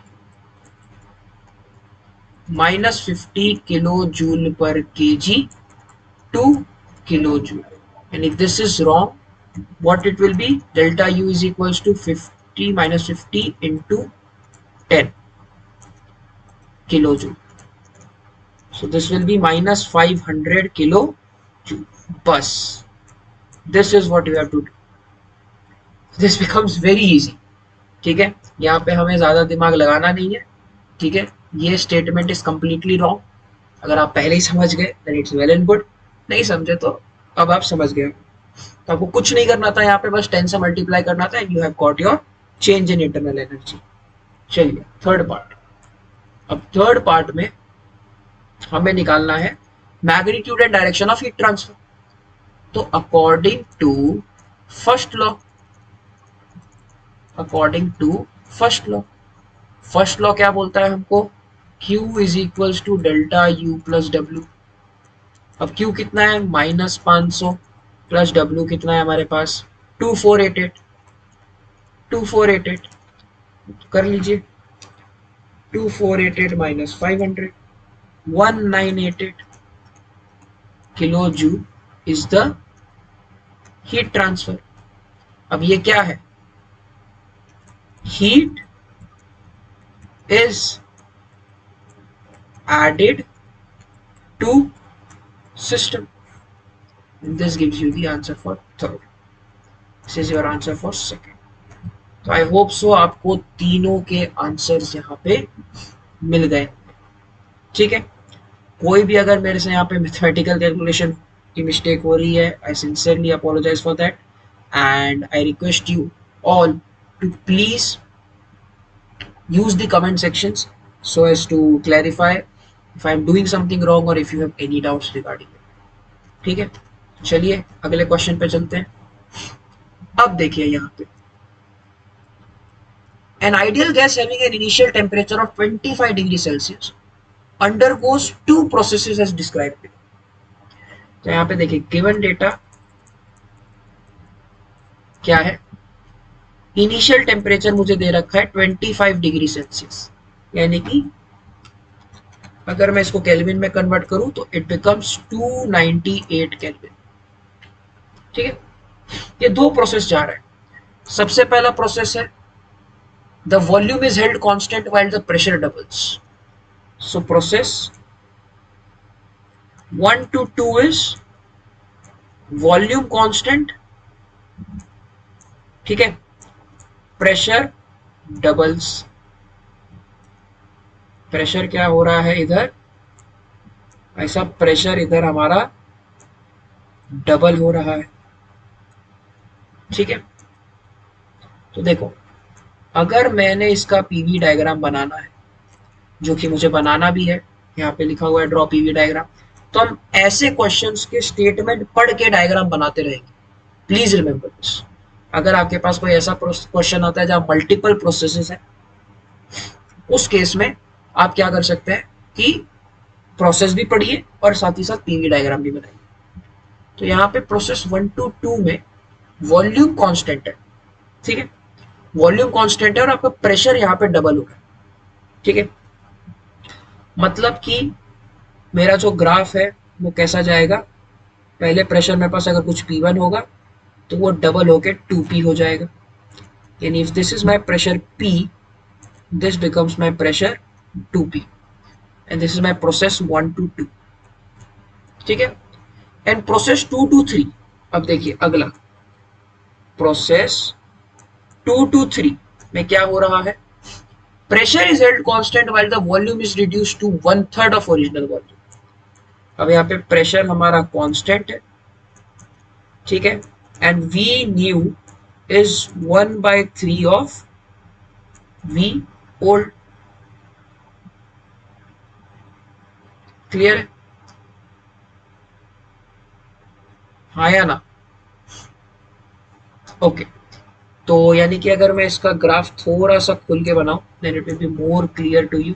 [SPEAKER 1] -50 kilo joule per kg to kilojoule, and if this is wrong, what it will be, delta u is equals to 50 minus 50 into 10 kilojoule, so this will be minus 500 kilojoule, bus, this is what you have to do, this becomes very easy। ठीक है, यहाँ पे हमें ज्यादा दिमाग लगाना नहीं है। ठीक है, ये स्टेटमेंट इज कम्प्लीटली रॉन्ग, अगर आप पहले ही समझ गए then it's well and good, नहीं समझे तो अब आप समझ गए, तो आपको कुछ नहीं करना था, यहाँ पे बस 10 से मल्टीप्लाई करना था, you have got your change in internal energy. चलिए थर्ड पार्ट, अब थर्ड पार्ट में हमें निकालना है magnitude and direction of heat transfer. तो according to first law, according to first law क्या बोलता है हमको, Q is equals to delta U plus W. अब Q कितना है, -500 प्लस W कितना है हमारे पास 2488 कर लीजिए, 2488 minus 500 1988 kilo joule is the heat transfer. अब ये क्या है, heat is added to system, and this gives you the answer for third, this is your answer for second। तो आई होप सो आपको तीनों के आंसर्स यहाँ पे मिल गए। ठीक है, कोई भी अगर मेरे से यहाँ पे मैथमेटिकल कैलकुलेशन की मिस्टेक हो रही है, I sincerely apologise for that, and I request you all to please use the comment sections so as to clarify if I am doing something wrong or if you have any doubts regarding it। ठीक है, चलिए अगले question पे चलते हैं। अब देखिए यहाँ पे, an ideal gas having an initial temperature of 25 degree Celsius undergoes two processes as described। तो यहाँ पे देखिए गिवन डेटा क्या है, इनिशियल टेम्परेचर मुझे दे रखा है 25 डिग्री सेल्सियस, यानी कि अगर मैं इसको केल्विन में कन्वर्ट करूं तो इट बिकम्स 298 केल्विन। ठीक है, ये दो प्रोसेस जा रहा है। सबसे पहला प्रोसेस है the volume is held constant while the pressure doubles, so process 1 to 2 is volume constant, ठीक है, प्रेशर डबल्स, प्रेशर क्या हो रहा है इधर, ऐसा प्रेशर इधर हमारा डबल हो रहा है। ठीक है, तो देखो अगर मैंने इसका पीवी डायग्राम बनाना है, जो कि मुझे बनाना भी है, यहाँ पे लिखा हुआ है ड्रॉ पीवी डायग्राम, तो हम ऐसे क्वेश्चंस के स्टेटमेंट पढ़ के डायग्राम बनाते रहेंगे, प्लीज रिमेंबर दिस। अगर आपके पास कोई ऐसा क्वेश्चन आता है जहां मल्टीपल प्रोसेसेस है, उस केस में आप क्या कर सकते हैं कि प्रोसेस भी पढ़िए और साथ ही साथ पीवी डायग्राम भी बनाइए। तो यहाँ पे प्रोसेस 1 to 2 में वॉल्यूम कांस्टेंट है, ठीक है, वॉल्यूम कांस्टेंट है और आपका प्रेशर यहाँ पे डबल होगा, ठीक है। मतलब कि मेरा जो ग्राफ है वो कैसा जाएगा, पहले प्रेशर मेरे पास अगर कुछ P1 होगा तो वो डबल होके 2P हो जाएगा, यानी if this is my pressure P, this becomes my pressure 2P and this is my process 1 to 2, ठीक है। एंड प्रोसेस 2 to 3, अब देखिए अगला प्रोसेस 2 to 3 में क्या हो रहा है, pressure is held constant while the volume is reduced to 1/3 of original volume. अब यहाँ पे प्रेशर हमारा कांस्टेंट है, ठीक है, and V new is 1/3 of V old, clear है, हाँ या ना, ओके। तो यानी कि अगर मैं इसका ग्राफ थोड़ा सा खुल के बनाऊं then it will be more clear to you,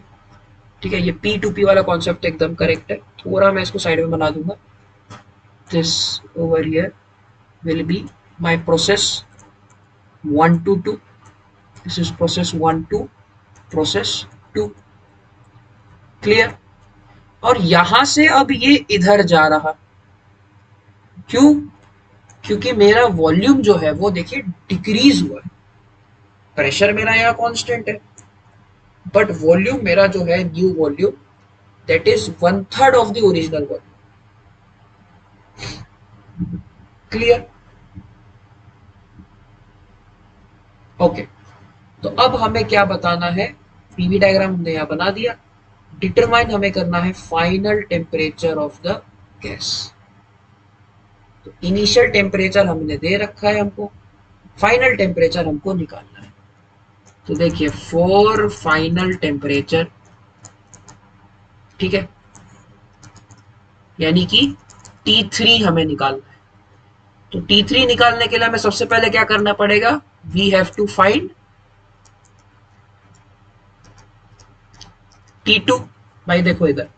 [SPEAKER 1] ठीक है। ये पी टू पी वाला कॉन्सेप्ट एकदम करेक्ट है, थोड़ा मैं इसको साइड में बना दूंगा। This over here will be my process 1 to 2, this is process 1 to process 2, clear. और यहां से अब ये इधर जा रहा, क्यों, क्योंकि मेरा वॉल्यूम जो है वो देखिए डिक्रीज हुआ है, प्रेशर मेरा यहाँ कांस्टेंट है बट वॉल्यूम मेरा जो है new volume that is 1/3 of the original volume, clear, okay. तो अब हमें क्या बताना है, पीवी डायग्राम हमने यहाँ बना दिया, डिटरमाइन हमें करना है final temperature of the gas. तो इनिशियल टेम्परेचर हमने दे रखा है हमको, फाइनल टेम्परेचर हमको निकालना है। तो देखिए फॉर फाइनल टेम्परेचर, ठीक है, यानी कि T3 हमें निकालना है। तो T3 निकालने के लिए हमें सबसे पहले क्या करना पड़ेगा, we have to find T2। भाई देखो इधर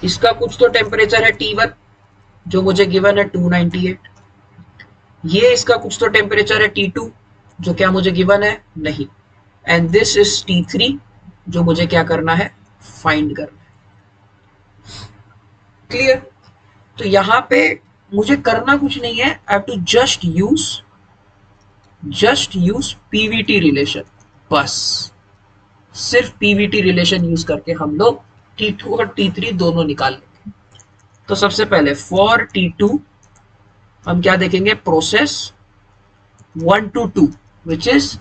[SPEAKER 1] इसका कुछ तो टेम्परेचर है T1 जो मुझे गिवन है 298, ये इसका कुछ तो टेम्परेचर है T2 जो क्या मुझे गिवन है नहीं, एंड दिस इज T3 जो मुझे क्या करना है, फाइंड करना है, क्लियर। तो यहां पे मुझे करना कुछ नहीं है, I have to just use PVT relation, बस सिर्फ पीवीटी रिलेशन यूज करके हम लोग T2 और T3 दोनों निकाल लेंगे। तो सबसे पहले फॉर T2 हम क्या देखेंगे, process 1 to 2 which is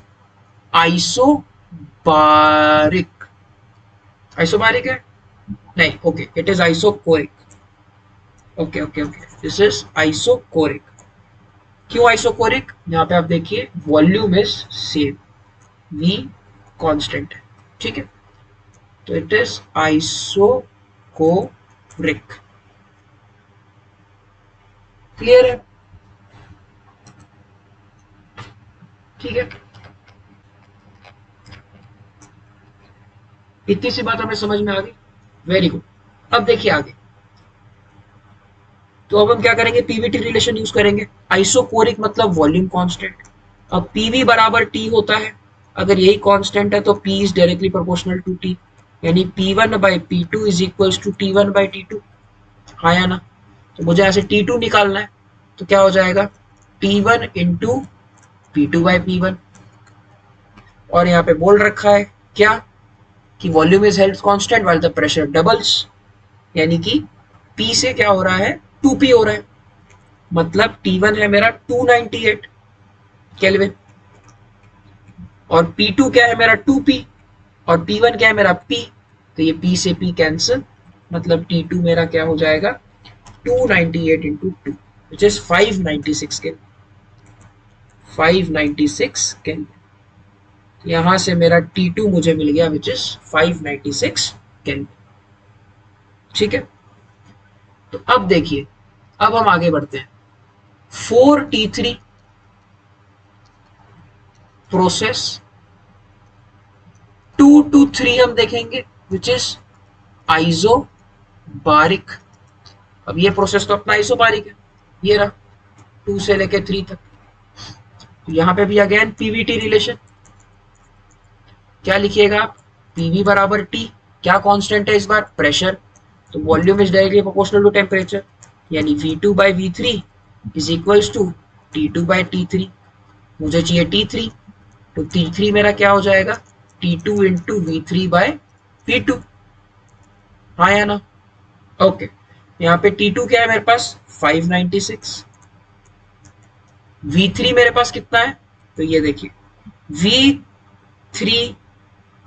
[SPEAKER 1] isobaric, isobaric है नहीं, okay it is isochoric, okay okay okay, this is isochoric. क्यों आइसोकोरिक, यहाँ पे आप देखिए volume is same, V constant है, ठीक है। तो इट इज आइसोकोरिक, क्लियर है, ठीक है। इतनी सी बात हमें समझ में आ गई, वेरी गुड। अब देखिए आगे, तो अब हम क्या करेंगे, पीवीटी रिलेशन यूज करेंगे, आइसोकोरिक मतलब वॉल्यूम कांस्टेंट। अब पीवी बराबर टी होता है, अगर यही कांस्टेंट है तो P is directly proportional to T, यानी P1 by P2 is equals to T1 by T2, हाँ या ना। तो मुझे ऐसे T2 निकालना है, तो क्या हो जाएगा, T1 into P2 by P1, और यहाँ पे बोल रखा है क्या कि volume is held constant while the pressure doubles, यानी कि P से क्या हो रहा है, 2P हो रहा है, मतलब T1 है मेरा 298 केल्विन और P2 क्या है मेरा 2P और P1 क्या है मेरा P, तो ये P से P कैंसिल, मतलब T2 मेरा क्या हो जाएगा 298 into 2 which is 596 kelvin, 596 kelvin. यहां से मेरा T2 मुझे मिल गया which is 596 केल्विन, ठीक है। तो अब देखिए, अब हम आगे बढ़ते हैं, 4T3 प्रोसेस 2 to 3 हम देखेंगे, विच इज आइसोबारिक। अब ये प्रोसेस तो अपना आइसोबारिक है, ये रहा 2 से लेके 3 तक। तो यहाँ पे भी अगेन पीवीटी रिलेशन, क्या लिखिएगा आप, पीवी बराबर टी, क्या कांस्टेंट है इस बार, प्रेशर, तो volume is directly proportional to temperature, यानी V2 by V3 is equals to T2 by T3। मुझे चाहिए T3, तो T3 मेरा क्या हो जाएगा, T2 into V3 bye P2, हाँ या ना, ओके। यहाँ पे T2 क्या है मेरे पास 596, V3 मेरे पास कितना है, तो ये देखिए V3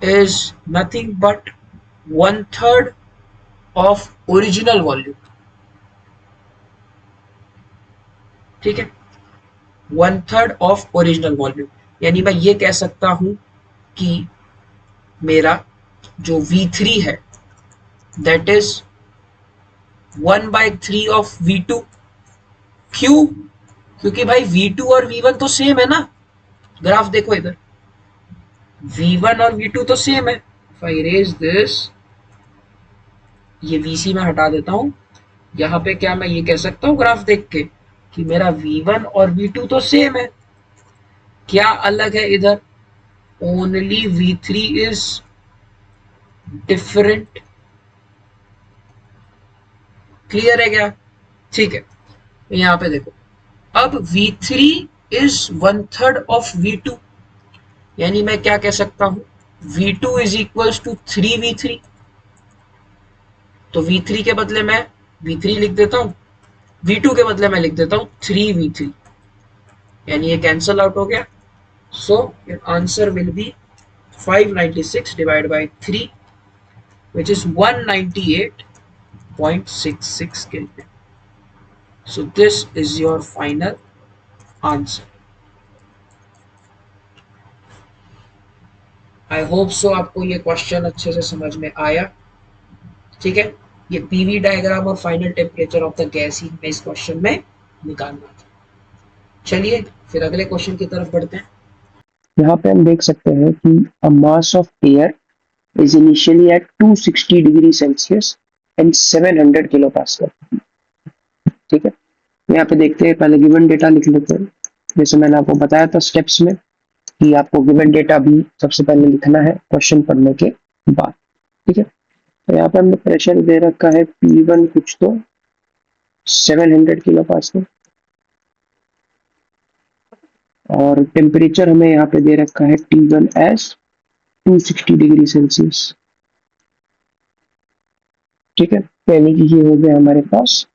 [SPEAKER 1] is nothing but 1/3 of original volume, ठीक है, 1/3 ऑफ ओरिजिनल वॉल्यूम। यानी मैं ये कह सकता हूं कि मेरा जो V3 है दैट इज 1/3 ऑफ V2। क्यों, क्योंकि भाई V2 और V1 तो सेम है ना, ग्राफ देखो इधर, V1 और V2 तो सेम है। इफ आई रेज दिस, ये VC में हटा देता हूं, यहाँ पे क्या मैं ये कह सकता हूँ ग्राफ देख के कि मेरा V1 और V2 तो सेम है, क्या अलग है इधर, only V3 is different. Clear है क्या, ठीक है। यहाँ पे देखो, अब V3 इज 1/3 ऑफ V2, यानी मैं क्या कह सकता हूं V2 is equals to 3V3। तो V3 के बदले मैं V3 लिख देता हूं, V2 के बदले मैं लिख देता हूं 3V3, यानी ये कैंसल आउट हो गया। So your answer will be 596 divide by 3 which is 198.66 Kelvin. So this is your final answer. I hope so आपको ये क्वेश्चन अच्छे से समझ में आया, ठीक है। ये पीवी डायग्राम और final temperature of the gas ही में इस क्वेश्चन में निकालना था। चलिए फिर अगले क्वेश्चन की तरफ बढ़ते हैं।
[SPEAKER 2] यहाँ पे हम देख सकते हैं कि a mass of air is initially at 260 degree Celsius and 700 kilopascal. ठीक है, यहाँ पे देखते हैं, पहले गिवन डेटा लिख लेते हैं, जैसे मैंने आपको बताया था स्टेप्स में कि आपको गिवन डेटा भी सबसे पहले लिखना है क्वेश्चन पढ़ने के बाद। ठीक है, तो यहाँ पे हमने प्रेशर दे रखा है P1 कुछ तो 700 किलो पास्कल, और टेम्परेचर हमें यहाँ पे दे रखा है T1 एज 260 डिग्री सेल्सियस। ठीक है, यानी कि ये हो गया हमारे पास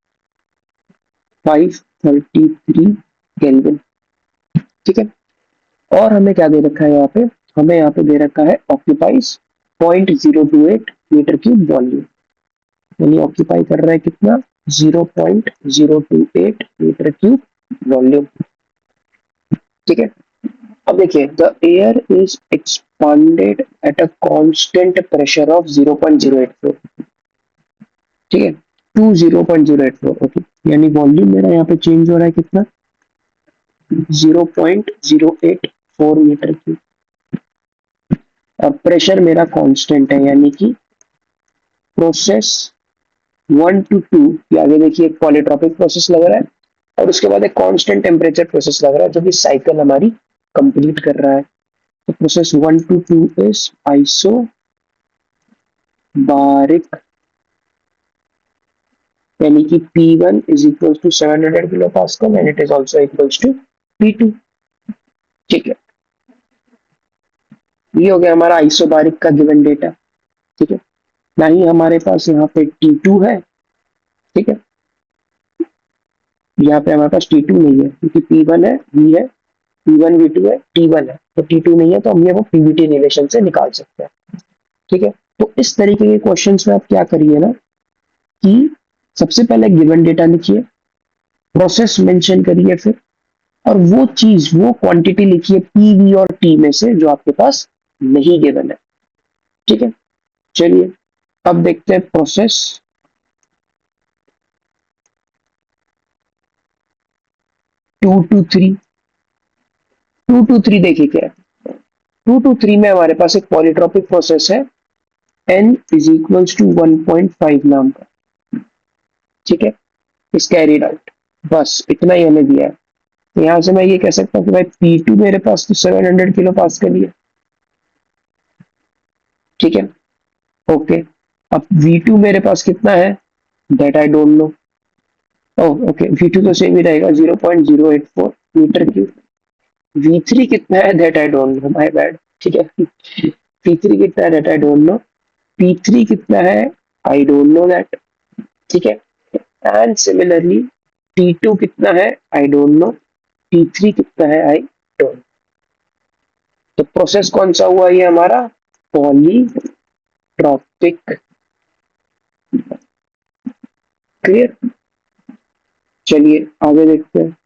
[SPEAKER 2] 533 केल्विन। ठीक है, और हमें क्या दे रखा है यहाँ पे, हमें यहाँ पे दे रखा है ऑक्यूपाइज 0.028 मीटर क्यूब वॉल्यूम, यानी ऑक्यूपाई कर रहा है कितना 0.028 मीटर क्यूब वॉल्यूम। ठीक है, अब देखिए the air is expanded at a constant pressure of 0.084। ठीक है, टू 0.084, ओके, यानी वॉल्यूम मेरा यहाँ पे चेंज हो रहा है कितना 0.084 मीटर क्यूब, और प्रेशर मेरा कांस्टेंट है, यानी कि प्रोसेस 1 to 2 के आगे देखिए एक पॉलीट्रॉपिक प्रोसेस लग रहा है, और उसके बाद एक कांस्टेंट टेम्परेचर प्रोसेस लग रहा है जो कि साइकिल हमारी कंप्लीट कर रहा है। तो प्रोसेस 1 to 2 इज आइसोबारिक, यानी कि P1 is equals to 700 kilo pascal and it is also equals to P2। ठीक है, ये हो गया हमारा आइसोबारिक का गिवन डेटा। ठीक है, ना ही हमारे पास यहाँ पे T2 है। ठीक है, यहाँ पे हमारे पास T2 नहीं है क्योंकि P1 है, V है, P1 V2 है, T1 है, तो T2 नहीं है, तो हम ये वो पीवीटी रिलेशन से निकाल सकते हैं। ठीक है, तो इस तरीके के क्वेश्चंस में आप क्या करिए ना कि सबसे पहले गिवन डेटा लिखिए, प्रोसेस मेंशन करिए, फिर और वो चीज वो क्वांटिटी लिखिए पीवी और टी में से जो आपके पास नहीं गिवन है। ठीक है, चलिए अब देखते हैं प्रोसेस 2 to 3। 2 to 3 देखिए क्या है, 2 to 3 में हमारे पास एक पॉलीट्रॉपिक प्रोसेस है n इज इक्वल्स टू 1.5 नाम का, ठीक है, इस कैरिड आउट, बस इतना ही हमें दिया है। तो यहाँ से मैं ये कह सकता हूँ कि भाई P2 मेरे पास तो 700 किलो पास्कल ही है, ठीक है, ओके। अब V2 मेरे पास कितना है, that I don't know. Oh okay, V2 तो सेम ही रहेगा 0.084 मीटर क्यूब। V3 कितना है, that I don't know, my bad, ठीक है। P3 कितना है, that I don't know. P3 कितना है, आई डोंट नो दैट, ठीक है। एंड सिमिलरली T2 कितना है, आई डोंट नो। T3 कितना है, आई डोंट। तो प्रोसेस कौन सा हुआ ये हमारा, पॉलीट्रॉपिक, क्लियर। चलिए आगे देखते हैं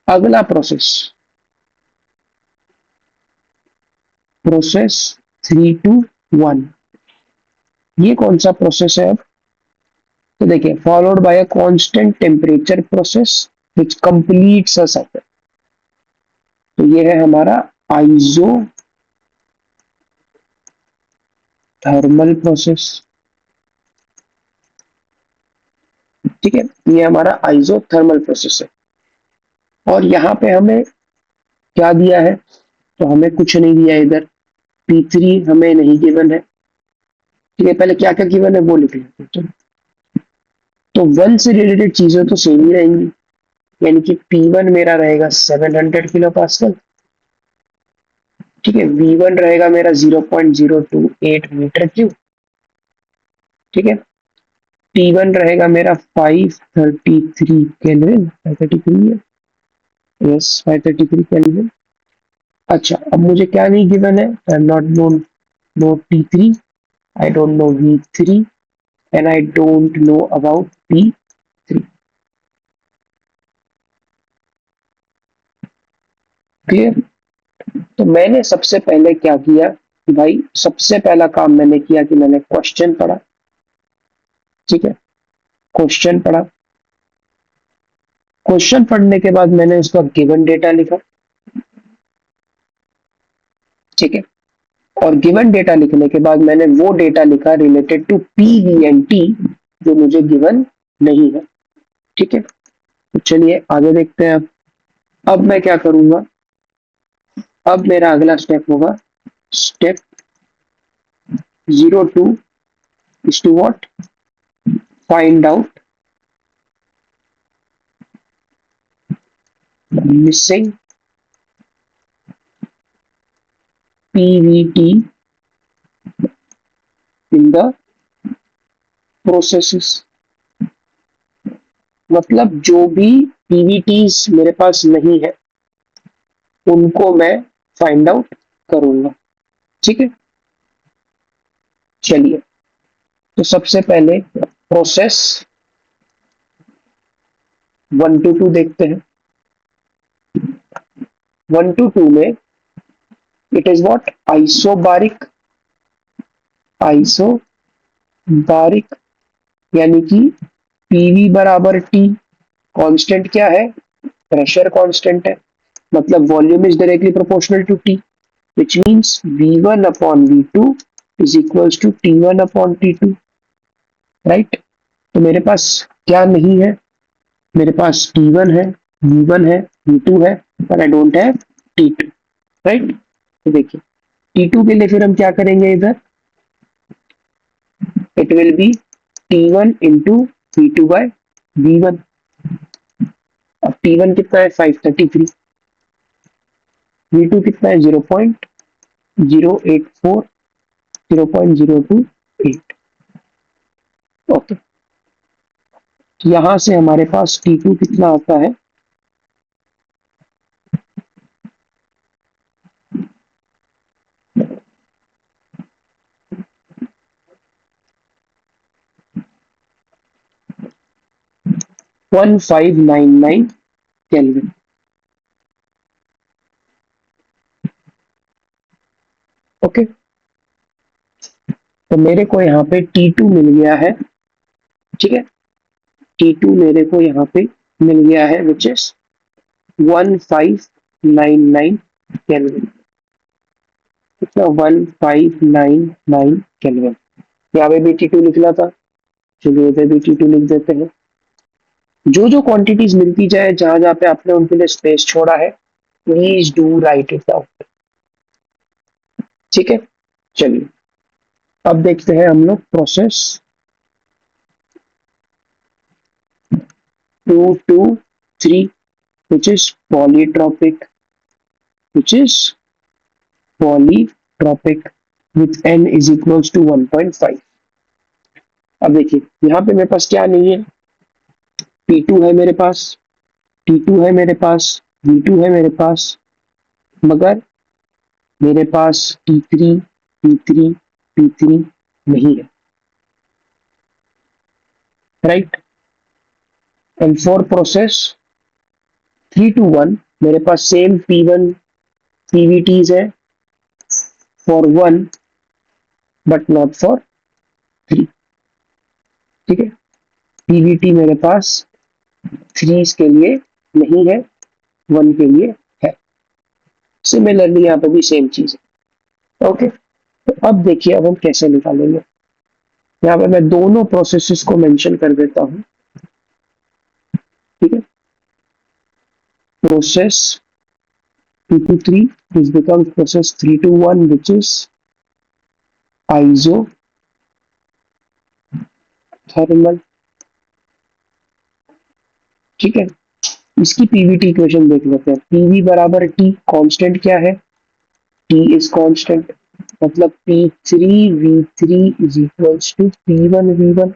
[SPEAKER 2] अगला प्रोसेस, प्रोसेस 3 to 1। ये कौन सा प्रोसेस है अब, तो देखिए, followed by a constant temperature process which completes a cycle. तो ये है हमारा आइसो थर्मल प्रोसेस, ठीक है, ये हमारा आइसोथर्मल प्रोसेस है। और यहाँ पे हमें क्या दिया है, तो हमें कुछ नहीं दिया है इधर, P3 हमें नहीं गिवन है, ठीक है। पहले क्या क्या गिवन है वो लिख लेते हैं, तो वन से रिलेटेड चीजें तो सेम ही रहेंगी, यानी कि P1 मेरा रहेगा 700 किलो पास्कल, ठीक है। V1 रहेगा मेरा 0.028 मीटर क्यूब, ठीक है। T1 रहेगा मेरा 533 केल्विन, 533 है, यस 533 केल्विन। अच्छा, अब मुझे क्या नहीं गिवन है, I am not know T3, I don't know V3 and I don't know about P3, clear. तो मैंने सबसे पहले क्या किया कि भाई, सबसे पहला काम मैंने किया कि मैंने क्वेश्चन पढ़ा, ठीक है, क्वेश्चन पढ़ा। क्वेश्चन पढ़ने के बाद मैंने उसका गिवन डेटा लिखा, ठीक है। और गिवन डेटा लिखने के बाद मैंने वो डेटा लिखा related to P V and T जो मुझे गिवन नहीं है, ठीक है। तो चलिए आगे देखते हैं। अब मैं क्या करूंगा, अब मेरा अगला स्टेप होगा step 02 is to what, find out missing PVT in the processes. मतलब जो भी पीवीटीज मेरे पास नहीं है उनको मैं फाइंड आउट करूंगा, ठीक है। चलिए, तो सबसे पहले प्रोसेस 1 to 2 देखते हैं। 1 to 2 में it is what, isobaric, isobaric, यानी कि पीवी बराबर टी, कांस्टेंट क्या है, प्रेशर कांस्टेंट है, मतलब volume is directly proportional to T, which means V1 upon V2 is equals to T1 upon T2, right. तो मेरे पास क्या नहीं है, मेरे पास T1 है, V1 है, V2 है, पर आई डोंट हैव T2, राइट। तो देखिए T2 के लिए फिर हम क्या करेंगे, इधर it will be T1 into V2 by V1। अब T1 कितना है 533, V2 कितना है 0.084, 0.028, ओके। यहां से हमारे पास T2 कितना आता है, वन 1599 केल्विन, ओके। तो मेरे को यहाँ पे T2 मिल गया है, ठीक है। T2 मेरे को यहाँ पे मिल गया है विच इज 1599 केल्विन। कितना 1599 केल्विन। यहाँ पे भी T2 लिखना था, चलिए इधर भी T2 लिख देते हैं। जो जो क्वांटिटीज मिलती जाए जहां जहां पे आपने उनके लिए स्पेस छोड़ा है, please do right it down. ठीक है, चलिए अब देखते हैं हम लोग process 223 which is polytropic, which is polytropic with n is equals to 1.5। अब देखिए यहाँ पे मेरे पास क्या नहीं है, P2 है मेरे पास, T2 है मेरे पास, V2 है मेरे पास, मगर मेरे पास T3, P3, P3 नहीं है, right. And for process 3 to 1 मेरे पास सेम P1 PVTs है फॉर 1 बट नॉट फॉर 3। ठीक है, PVT मेरे पास 3 के लिए नहीं है, 1 के लिए है। सिमिलरली यहाँ पे भी सेम चीज है। ओके, तो अब देखिए अब हम कैसे निकालेंगे। यहाँ पे मैं दोनों प्रोसेसेस को मेंशन कर देता हूँ। ठीक है, process 2 to 3 is becomes process 3 to 1 which is isothermal। ठीक है, इसकी पीवीटी इक्वेशन देख लेते हैं। पीवी बराबर टी, कांस्टेंट क्या है, टी इज कांस्टेंट, मतलब P3V3 is equals to P1V1।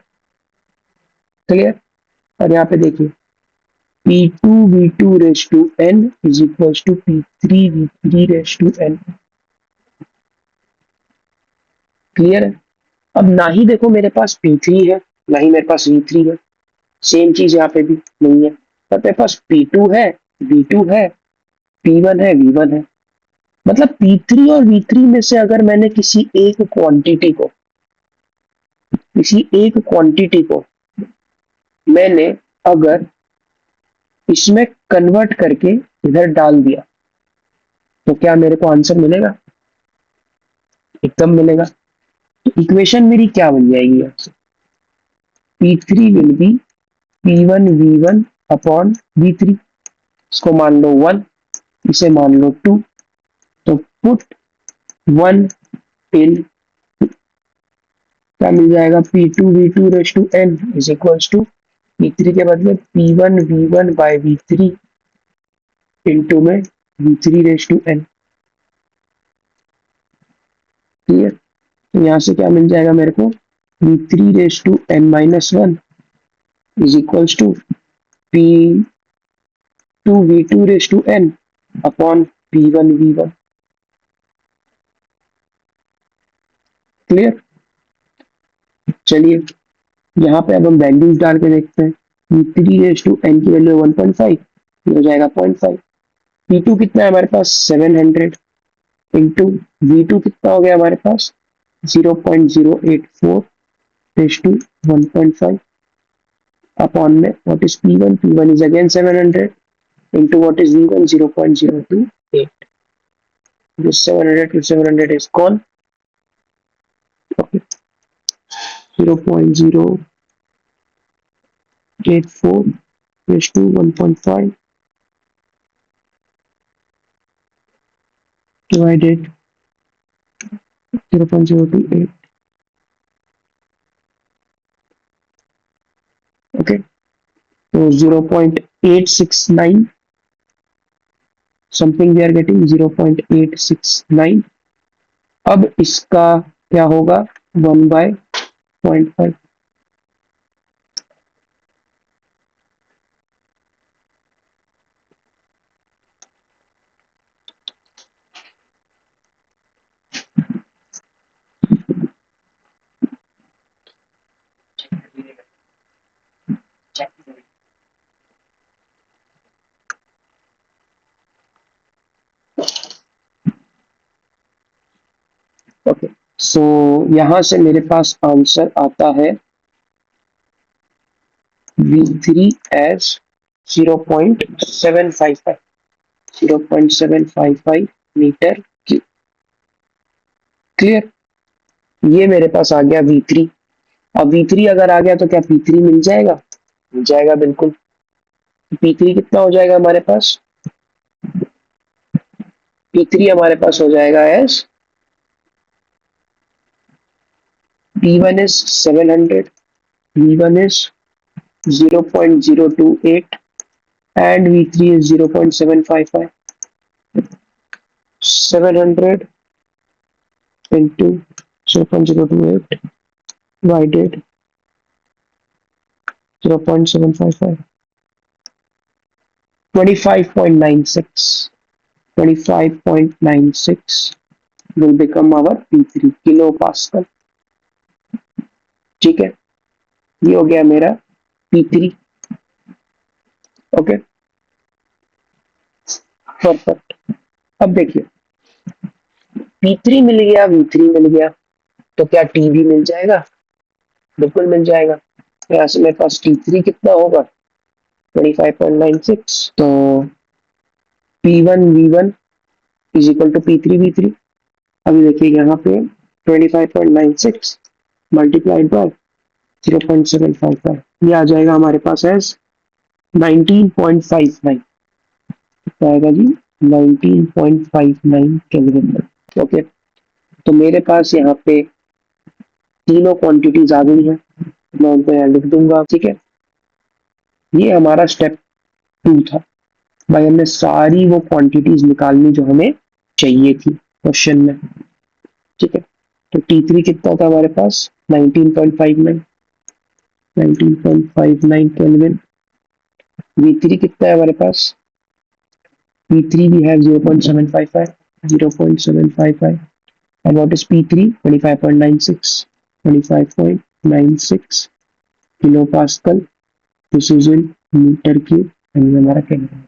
[SPEAKER 2] Clear. और यहाँ पे देखिए P2V2 raise to n is equals to P3V3 raise to n। Clear है। अब ना ही देखो मेरे पास P3 है, ना ही मेरे पास V3 है, सेम चीज यहाँ पे भी नहीं है। पर मेरे पास P2 है, V2 है, P1 है, V1 है। मतलब P3 और V3 में से अगर मैंने किसी एक क्वांटिटी को मैंने अगर इसमें कन्वर्ट करके इधर डाल दिया तो क्या मेरे को आंसर मिलेगा? एकदम मिलेगा। तो इक्वेशन मेरी क्या बन जाएगी यहाँ से? P3 will be P1V1 upon V3। इसको मान लो 1, इसे मान लो 2, तो पुट 1 इन, क्या मिल जाएगा? P2V2 raise to n is equals to V3 के बदले P1V1 बाय V3 इंटू में V3 raise to n। Clear. तो यहाँ से क्या मिल जाएगा मेरे को? V3 raise to n minus 1 is equals to P2V2 raise to n upon P1V1। Clear. चलिए यहाँ पे अब हम वैल्यूज डाल के देखते हैं। V3 रेस टू n की वैल्यू 1.5, हो जाएगा 0.5। P2 कितना है हमारे पास? 700 इंटू V2 कितना हो गया हमारे पास? 0.084 रेस टू 1.5 अपॉन में what is P1? P1 is again 700 into what is V1? 0.028। This 700 to 700 is gone. Okay, 0.084 raised to 1.5 divided 0.028। Okay, so 0.869 something we are getting 0.869। अब इसका क्या होगा? 1/0.5। ओके, सो यहां से मेरे पास आंसर आता है V3 as 0.755 metre cube. Clear. ये मेरे पास आ गया V3। अब V3 अगर आ गया तो क्या P3 मिल जाएगा? मिल जाएगा बिल्कुल। P3 कितना हो जाएगा हमारे पास? P3 हमारे पास हो जाएगा S P1 is 700, V1 is 0.028 and V3 is 0.755. 700 into 0.028 divided 0.755. 25.96. 25.96 will become our P3 kilo pascal. ठीक है, ये हो गया मेरा P3। Okay, perfect. अब देखिए, P3 मिल गया, V3 मिल गया, तो क्या T भी मिल जाएगा? बिल्कुल मिल जाएगा। यहाँ से मेरे पास T3 कितना होगा? 25.96। तो P1 V1 is equal to P3 V3। अभी देखिए यहाँ पे 25.96 मल्टीप्लाइड बाय 0.755, ये आ जाएगा हमारे पास एज 19.59। आएगा जी 19.59 केल्विन। ओके, तो मेरे पास यहाँ पे तीनों क्वांटिटीज आ गई हैं, मैं उनको यहाँ लिख दूंगा। ठीक है, ये हमारा स्टेप 2 था। भाई हमने सारी वो क्वांटिटीज निकालनी जो हमें चाहिए थी क्वेश्चन में। ठीक है, तो T3 कितना था हमारे पास? 19.59। 19.59 केल्विन। V3 कितना है हमारे पास? V3 we have 0.755, 0.755, and what is P3? 25.96, 25.96 kilopascal. This is in meter cube and ये हमारा केल्विन।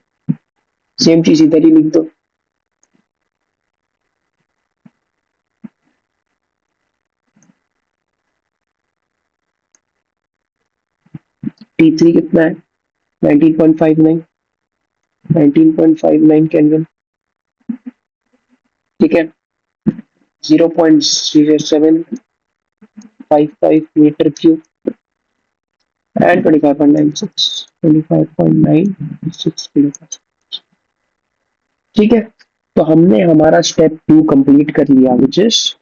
[SPEAKER 2] सेम चीज इधर ही लिख दो। T3 कितना है? 19.59, 19.59 केल्विन। ठीक है, 0.0755 मीटर क्यूब and 25.96, 25.96 किलो। ठीक है, तो हमने हमारा स्टेप 2 कंप्लीट कर लिया, which is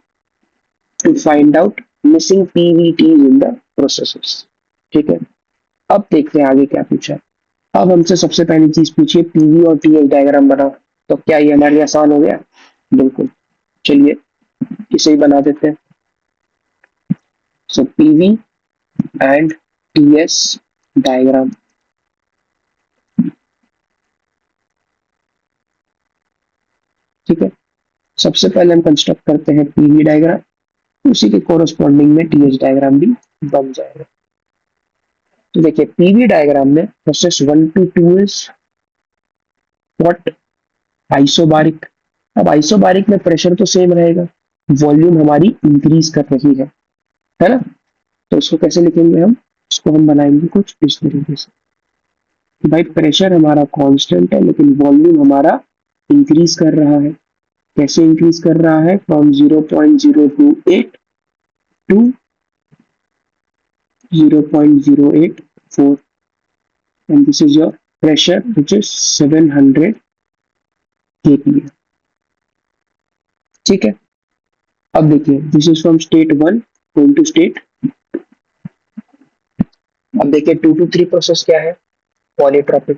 [SPEAKER 2] to find out missing PVT in the processes. ठीक है, अब देखते हैं आगे क्या पूछा है। अब हमसे सबसे पहली चीज पूछिए पीवी और टीएच डायग्राम बनाओ। तो क्या ये हमारे लिए आसान हो गया? बिल्कुल, चलिए इसे ही बना देते हैं। सो पीवी एंड टीएस डायग्राम। ठीक है, सबसे पहले हम कंस्ट्रक्ट करते हैं पीवी डायग्राम, उसी के कोरस्पॉन्डिंग में टीएच डायग्राम भी बन जाएगा। तो देखिए पीवी डायग्राम में process 1 to 2 is what? Isobaric. अब आइसोबारिक में प्रेशर तो सेम रहेगा, वॉल्यूम हमारी इंक्रीज कर रही है ना? तो इसको कैसे लिखेंगे हम? इसको हम बनाएंगे कुछ इस तरीके से कि भाई प्रेशर हमारा कांस्टेंट है लेकिन वॉल्यूम हमारा इंक्रीज कर रहा है। कैसे इंक्रीज कर रहा है? From 0.028 to 0.084 and this is your pressure which is 700 kPa। ठीक है, अब देखिए this is from state 1 going to state. अब देखिए 2 to 3 प्रोसेस क्या है? Polytropic,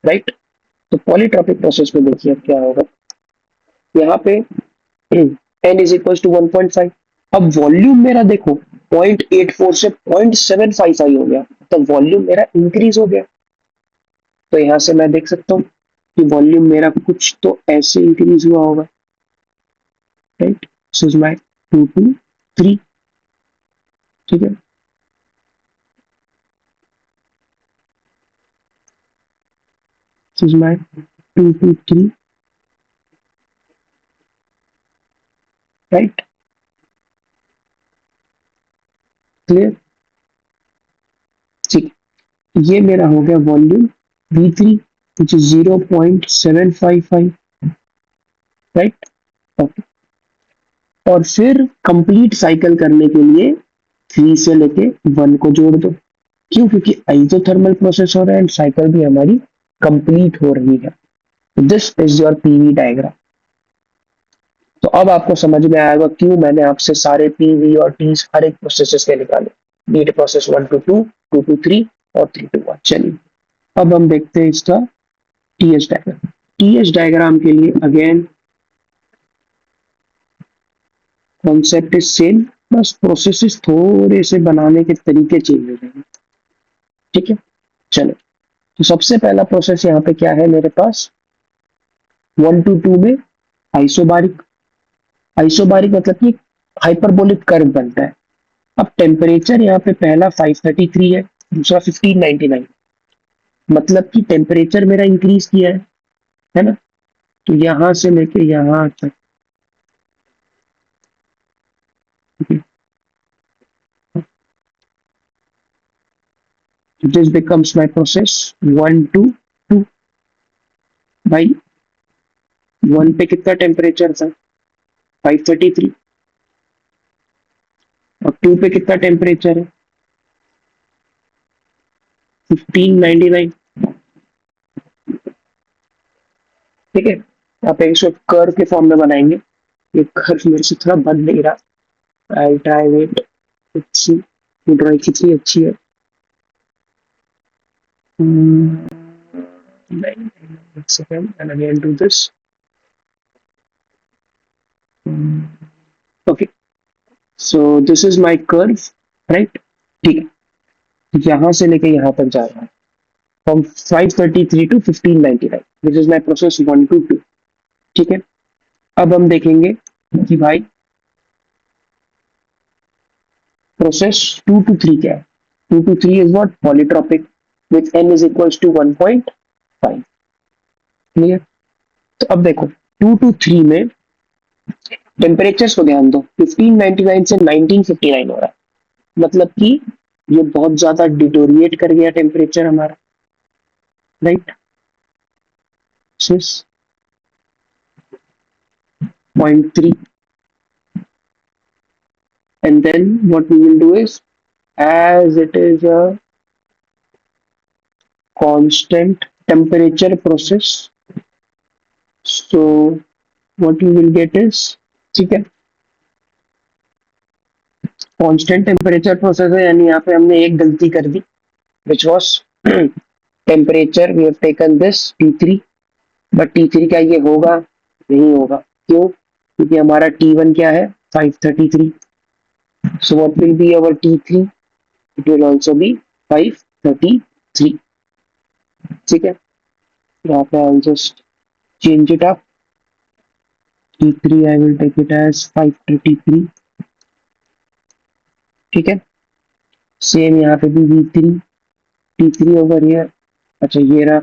[SPEAKER 2] right? तो पॉलीट्रॉपिक प्रोसेस में देखिए क्या होगा। यहाँ पे n इज इक्वल टू 1.5। अब वॉल्यूम मेरा देखो 0.84 से 0.755 हो गया, तो वॉल्यूम मेरा इंक्रीज हो गया। तो यहाँ से मैं देख सकता हूँ कि वॉल्यूम मेरा कुछ तो ऐसे इंक्रीज हुआ होगा, right? This is my 2 to 3। ठीक है, this is my 2 to 3, right? Clear? ठीक, ये मेरा हो गया volume V3 which is 0.755, right? Okay, और फिर कंप्लीट साइकिल करने के लिए 3 से लेके 1 को जोड़ दो। क्यों? क्योंकि आइसोथर्मल प्रोसेस हो रहा है एंड साइकिल भी हमारी कंप्लीट हो रही है। This is your PV diagram. तो अब आपको समझ में आएगा क्यों मैंने आपसे सारे पीवी और टीज हर एक प्रोसेसेस के निकाले। नीड प्रोसेस 1 to 2, 2 to 3 और 3 to 1। चलिए अब हम देखते हैं इसका टीएच डायग्राम। टीएच डायग्राम के लिए अगेन कॉन्सेप्ट इज सेम, बस प्रोसेसेस थोड़े से बनाने के तरीके चेंज हो जाएंगे। ठीक है, चलो तो सबसे पहला प्रोसेस यहाँ पे क्या है मेरे पास, 1 to 2 में आइसोबारिक। आइसोबारिक मतलब कि हाइपरबोलिक कर्व बनता है। अब टेम्परेचर यहाँ पे पहला 533 है, दूसरा 1599, मतलब कि टेम्परेचर मेरा इंक्रीज किया है ना। तो यहां से लेके यहां तक this becomes my process 1 to 2। भाई 1 पे कितना टेम्परेचर था, 533, और 2 पे कितना टेम्परेचर है, 1599। ठीक है, आप इसको कर्व के फॉर्म में बनाएंगे। ये कर्व मेरे से थोड़ा बन नहीं रहा, आई ट्राई इट। अच्छी ड्राइंग कितनी अच्छी है। One second and again do this. Okay, so this is my curve, right? ठीक है, यहाँ से लेके यहाँ तक जा रहा है from 533 to 1599। This is my process 1 to 2। ठीक है, अब हम देखेंगे कि भाई प्रोसेस 2 to 3 क्या है। 2 to 3 is what, polytropic with n is equals to 1.5। Clear? तो अब देखो 2 to 3 में टेम्परेचर्स को ध्यान दो, 1599 से 1959 हो रहा है, मतलब कि ये बहुत ज्यादा डिटोरिएट कर गया टेम्परेचर हमारा, right. 6.3 and then what we will do is, as it is a constant temperature process, so what you will get is, ठीक है, कांस्टेंट टेम्परेचर प्रोसेस है, यानी यहाँ पे हमने एक गलती कर दी, which was temperature we have taken this T3, but T3 क्या ये होगा, नहीं होगा। क्यों? क्योंकि हमारा T1 क्या है, 533। So what will be our T3, it will also be 533। ठीक है, यहाँ पे I just change it up, T3 I will take it as 533। ठीक है, सेम यहाँ पे भी V3, T3 ओवर हियर, अच्छा ये रहा,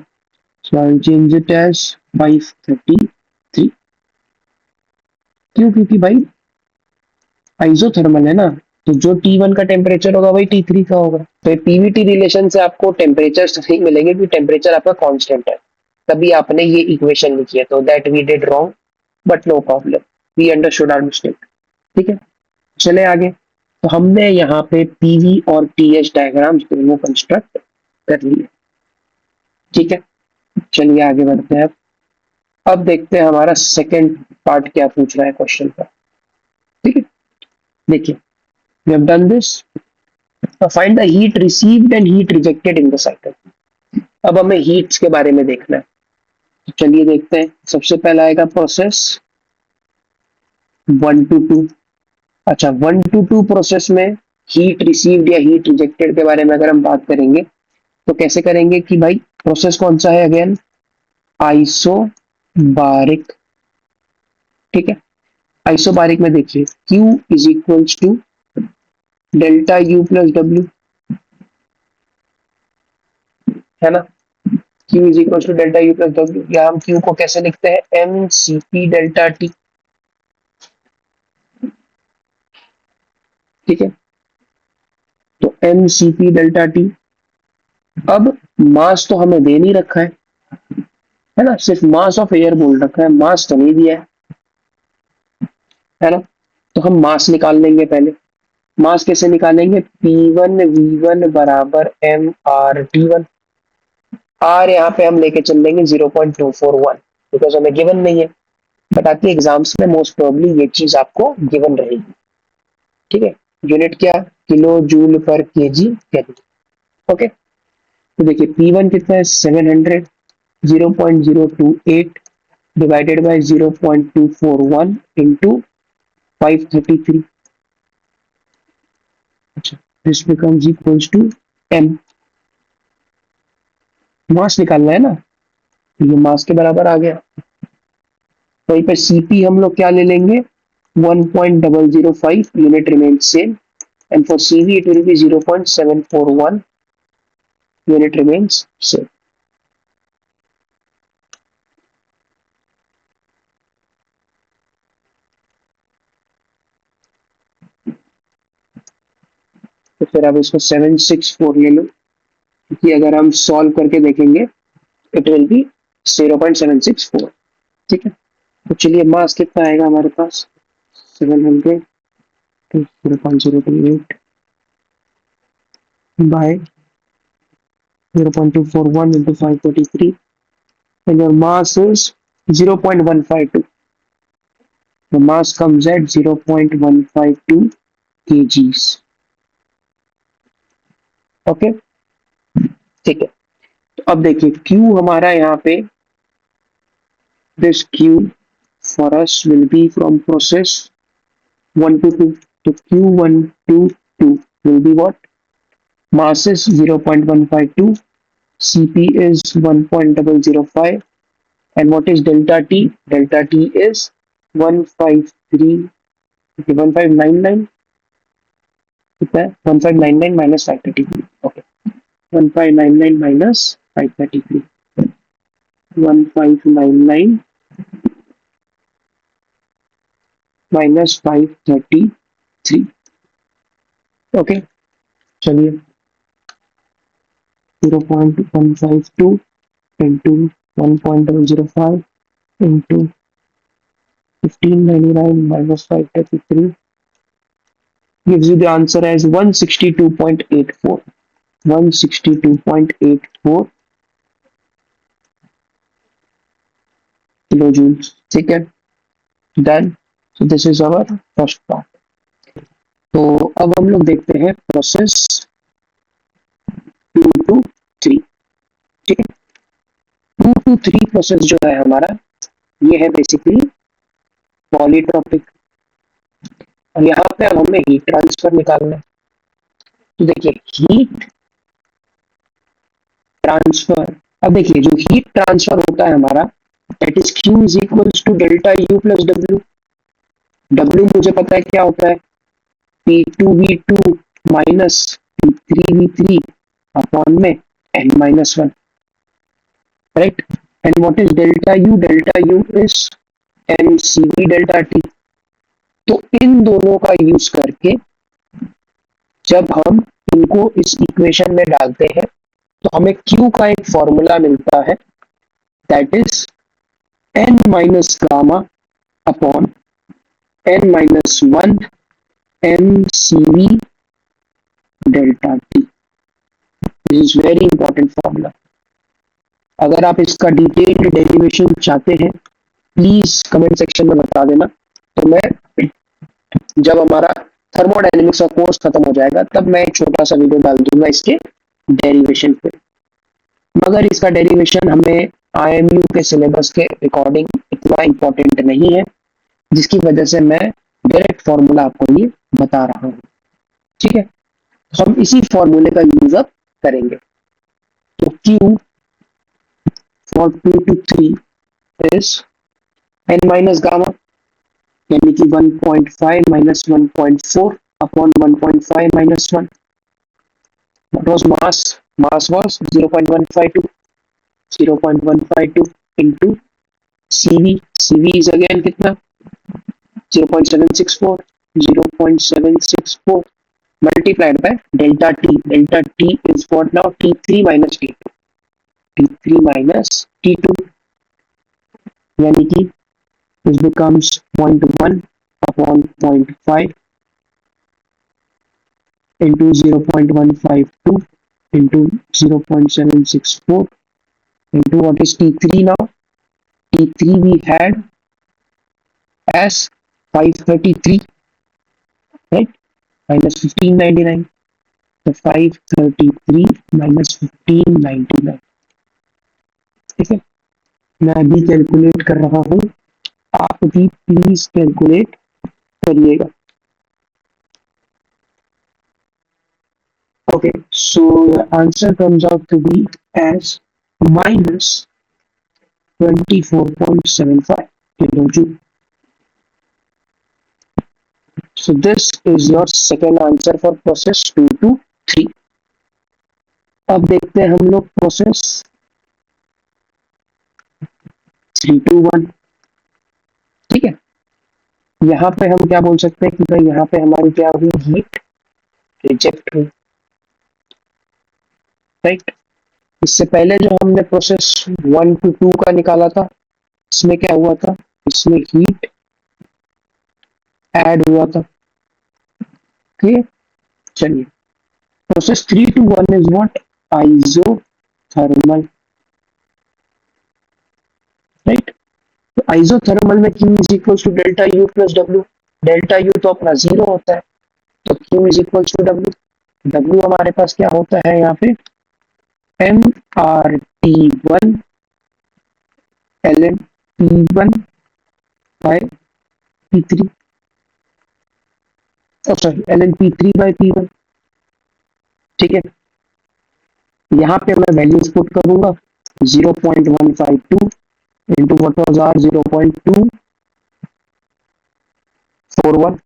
[SPEAKER 2] so I'll change it as 533। क्यों? क्योंकि भाई आइसोथर्मल है ना, तो जो T1 का टेम्परेचर होगा वही T3 का होगा। तो पीवीटी रिलेशन से आपको टेम्परेचर नहीं मिलेंगे क्योंकि टेम्परेचर आपका कांस्टेंट है, तभी आपने ये इक्वेशन लिखी है। तो that we did wrong, but no problem, we understood our mistake. ठीक है, चले आगे। तो हमने यहाँ पे पीवी और टीएच डायग्राम्स दोनों कंस्ट्रक्ट कर लिए। ठीक है, चलिए आगे बढ़ते हैं। अब देखते हैं हमारा सेकंड पार्ट क्या पूछ रहा है क्वेश्चन का। ठीक है, देखिए we have done this, find the heat received and heat rejected in the cycle। अब हमें हीट्स के बारे में देखना है, तो चलिए देखते हैं। सबसे पहला आएगा प्रोसेस 1 to 2। अच्छा, 1 to 2 प्रोसेस में हीट रिसीव्ड या हीट रिजेक्टेड के बारे में अगर हम बात करेंगे तो कैसे करेंगे कि भाई प्रोसेस कौन सा है, अगेन आइसोबारिक। ठीक है, आइसोबारिक में देखिए Q is equals to delta U plus W, है ना। Q is equals to delta U plus W, या हम Q को कैसे लिखते हैं, mCp डेल्टा T। ठीक है, तो mCp डेल्टा T। अब मास तो हमें दे नहीं रखा है ना, सिर्फ मास ऑफ एयर बोल रखा है, मास तो नहीं दिया है ना। तो हम मास निकाल लेंगे पहले। मास कैसे निकालेंगे? P1 V1 बराबर MR T1। आर यहाँ पे हम लेके चल लेंगे 0.241, बिकॉज हमें गिवन नहीं है, बट आपके एग्जाम्स में मोस्ट प्रोबेबली ये चीज आपको गिवन रहेगी। ठीक है, यूनिट क्या? Kilo joule per KG calorie. Okay, तो देखिए P1 कितना है? 700, 0.028 डिवाइडेड बाय 0.241 इंटू 533। अच्छा, this becomes equals to m। Mass निकालना है ना, तो ये मास के बराबर आ गया। वहीं पे सीपी हम लोग क्या ले लेंगे? 1.005, unit remain same, and for CV it will B 0.741, unit remains same. तो फिर अब इसको 764 ले लो, क्योंकि अगर हम सॉल्व करके देखेंगे इट विल बी 0.764। ठीक है, तो चलिए मास कितना आएगा हमारे पास? 700 0.028 by 0.241 into 533, and your mass is 0.152. The mass comes at 0.152 kgs. Okay, ठीक है। तो अब देखिए Q हमारा यहाँ पे, this Q for us will be from process 1 to 2. तो Q1 to 2 will be what? Mass is 0.152, Cp is 1.005, and what is delta T? Delta T is 153, 1599, कितना है? 1599 minus 533. Okay, 1599 minus 533, 1599 minus 533. Okay, चलिए 0.152 into 1.005 into 1599 minus 533 gives you the answer as 162.84. 162.84 kilojoules. ठीक है, done. So this is our first part. तो अब हम लोग देखते हैं प्रोसेस 2 to 3। ठीक है, 2 to 3 प्रोसेस जो है हमारा, ये है बेसिकली पॉलीट्रॉपिक, और यहाँ पे अब हमें हीट ट्रांसफर निकालना है। तो देखिए हीट ट्रांसफर, अब देखिए जो हीट ट्रांसफर होता है हमारा, that is Q is equals to delta U plus W। W मुझे पता है क्या होता है, P2V2 माइनस P3V3 अपॉन में N minus 1, right. And what is delta U? Delta U is MCV delta T। तो इन दोनों का यूज करके जब हम इनको इस इक्वेशन में डालते हैं तो हमें Q का एक फॉर्मूला मिलता है, that is N minus gamma upon N minus 1 MCV delta T। This is very important formula. अगर आप इसका डिटेल्ड डेरिवेशन चाहते हैं प्लीज कमेंट सेक्शन में बता देना, तो मैं जब हमारा थर्मोडायनेमिक्स का कोर्स खत्म हो जाएगा तब मैं एक छोटा सा वीडियो डाल दूंगा इसके डेरिवेशन पे। मगर इसका डेरिवेशन हमें IMU के सिलेबस के अकॉर्डिंग इतना इंपॉर्टेंट नहीं है, जिसकी वजह से मैं डायरेक्ट फॉर्मूला आपको ये बता रहा हूँ। ठीक है, हम इसी फॉर्मूले का यूज अप करेंगे। तो Q for 2 to 3 is N minus gamma, यानी कि 1.5 minus 1.4 upon 1.5 minus 1. What was mass? Mass was 0.152. 0.152 into CV. CV is again कितना? 0.764. 0.764 multiplied by delta T. Delta T is what now? T3 minus T2. T3 minus T2, यानी कि this becomes 1 to 1 upon 0.5 into 0.152 into 0.764 into what is T3 now? T3 we had as 533, right? Minus 1599. So 533 minus 1599. ठीक है, मैं अभी calculate कर रहा हूँ, आप भी प्लीज कैलकुलेट करिएगा. Okay, so the answer comes out to be as minus 24.75 kilojoule. So this is your second answer for process 2 to 3. अब देखते हैं हम लोग प्रोसेस 3 to 1. ठीक है, यहाँ पे हम क्या बोल सकते हैं कि भाई यहाँ पे हमारी क्या हुई, हीट रिजेक्ट हुई, राइट. इससे पहले जो हमने प्रोसेस 1 to 2 का निकाला था, इसमें क्या हुआ था, इसमें हीट ऐड हुआ था. ठीक है, चलिए process 3 to 1 is what, isothermal, right. तो आइसोथर्मल में Q is equal to delta U plus W. Delta U तो अपना 0 होता है, तो Q is equal to W. W हमारे पास क्या होता है यहाँ पे, M R T one L N P one by P three, sorry L N P three by P one. ठीक है, यहाँ पे मैं वैल्यूज पुट करूंगा 0.152 into what was R 0.241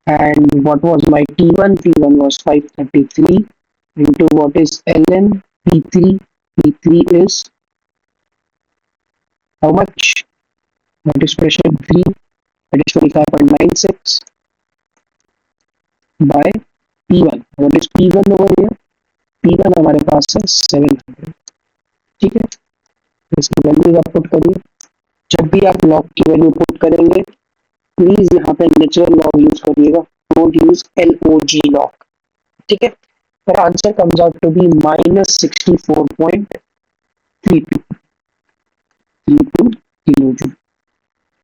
[SPEAKER 2] and what was my T1, T1 was 533 into what is ln P3, P3 is how much, that is pressure 3, that is 25.96 by P1. what is P1 over here, P1 हमारे पास है 700. ठीक है, इसकी value आप put करिए. जब भी आप लॉग की वैल्यू पुट करेंगे प्लीज यहाँ पे नेचुरल लॉग यूज करिएगा, डोंट यूज LOG लॉग. ठीक है, पर answer comes out to be minus 64.32 kilojoule.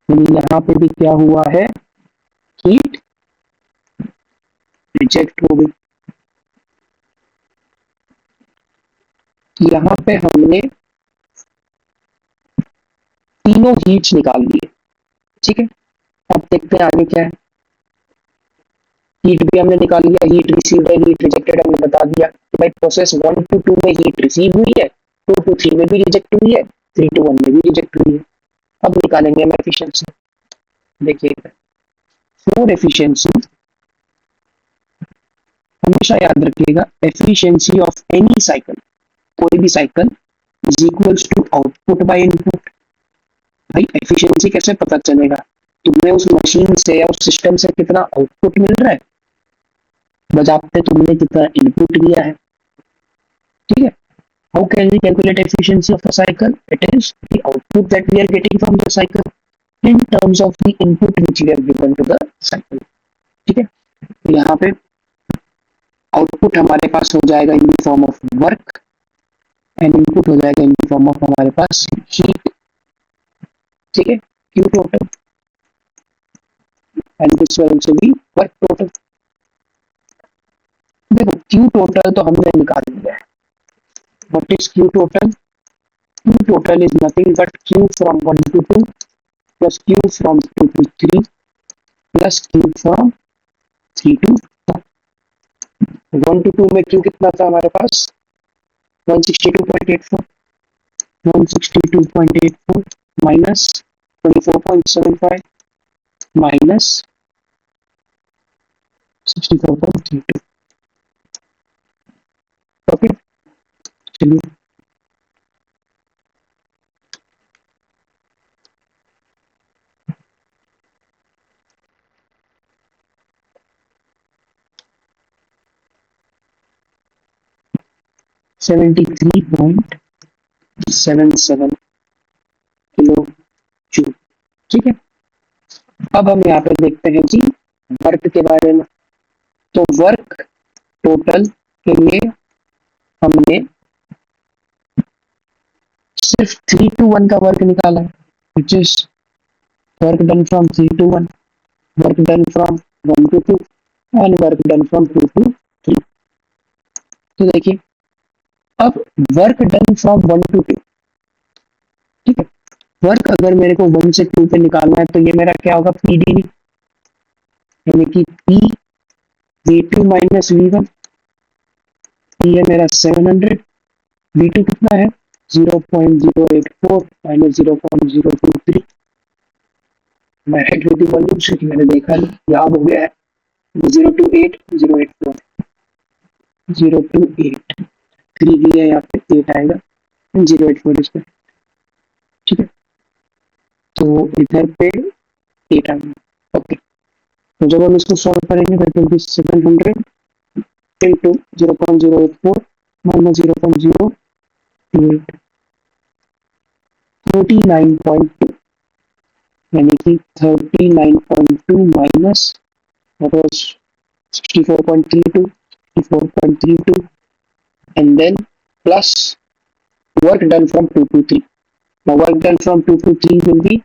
[SPEAKER 2] यहाँ पे भी क्या हुआ है, हीट रिजेक्ट हो गई. यहाँ पे हमने तीनों हीट्स निकाल लिए. ठीक है, अब देखते हैं आगे क्या है. हीट भी हमने निकाल लिया, हीट रिसीव्ड है, हीट रिजेक्टेड हमने बता दिया. भाई प्रोसेस 1 to 2 में हीट रिसीव हुई है, 2 to 3 में भी रिजेक्ट हुई है, 3 to 1 में भी रिजेक्ट हुई है. अब निकालेंगे हम एफिशिएंसी. देखिएगा, फॉर एफिशिएंसी हमेशा याद रखिएगा, एफिशिएंसी ऑफ एनी साइकिल, कोई भी cycle is equals to output by input. भाई एफिशिएंसी कैसे पता चलेगा, तुम्हें उस मशीन से या उस सिस्टम से कितना आउटपुट मिल रहा है, बजाते तुमने कितना इनपुट दिया है. ठीक है, how can we calculate efficiency of a cycle, it is the output that we are getting from the cycle in terms of the input which we are given to the cycle. ठीक है, तो यहाँ पे output हमारे पास हो जाएगा in form of work and input हो जाएगा इन फॉर्म ऑफ हमारे पास हीट. ठीक है, Q total and this will also B work total. देखो क्यू टोटल तो हमने निकाल लिया है. What is Q total, Q total is nothing but Q from 1 to 2 plus Q from 2 to 3 plus Q from 3 to 4. 1 to 2 में Q कितना था हमारे पास, 162.84, 162.84 माइनस 24.75 माइनस 64.32. ओके, चलिए $73.77 किलो जूल. ठीक है, अब हम यहाँ पे देखते हैं जी वर्क के बारे में। तो वर्क टोटल के लिए हमने सिर्फ 3 to 1 का वर्क निकाला है, which is work done from 3 to 1, work done from 1 to 2 and work done from 2 to 3। तो देखिए अब वर्क डन फ्रॉम 1 to 2, ठीक है, वर्क अगर मेरे को 1 से 2 पे निकालना है तो ये मेरा क्या होगा, पीडीवी, यानी कि पी V2 माइनस V1, ये मेरा 700, V2 कितना है 0.084 माइनस 0.023, मैं हेड विद वॉल्यूम क्योंकि मैंने देखा नहीं, याद हो गया है, 028 084 028, 3 भी है यहाँ पे, 8 आएगा, 084 इसमें, ठीक है, तो इधर पे 8 आएगा। ओके, तो जब हम इसको सॉल्व करेंगे that will be 700 into 0.084 minus 0.028, 39.2, यानी कि 39.2 minus that was 64.32, 64.32, and then plus work done from 2 to 3. Now work done from 2 to 3 will be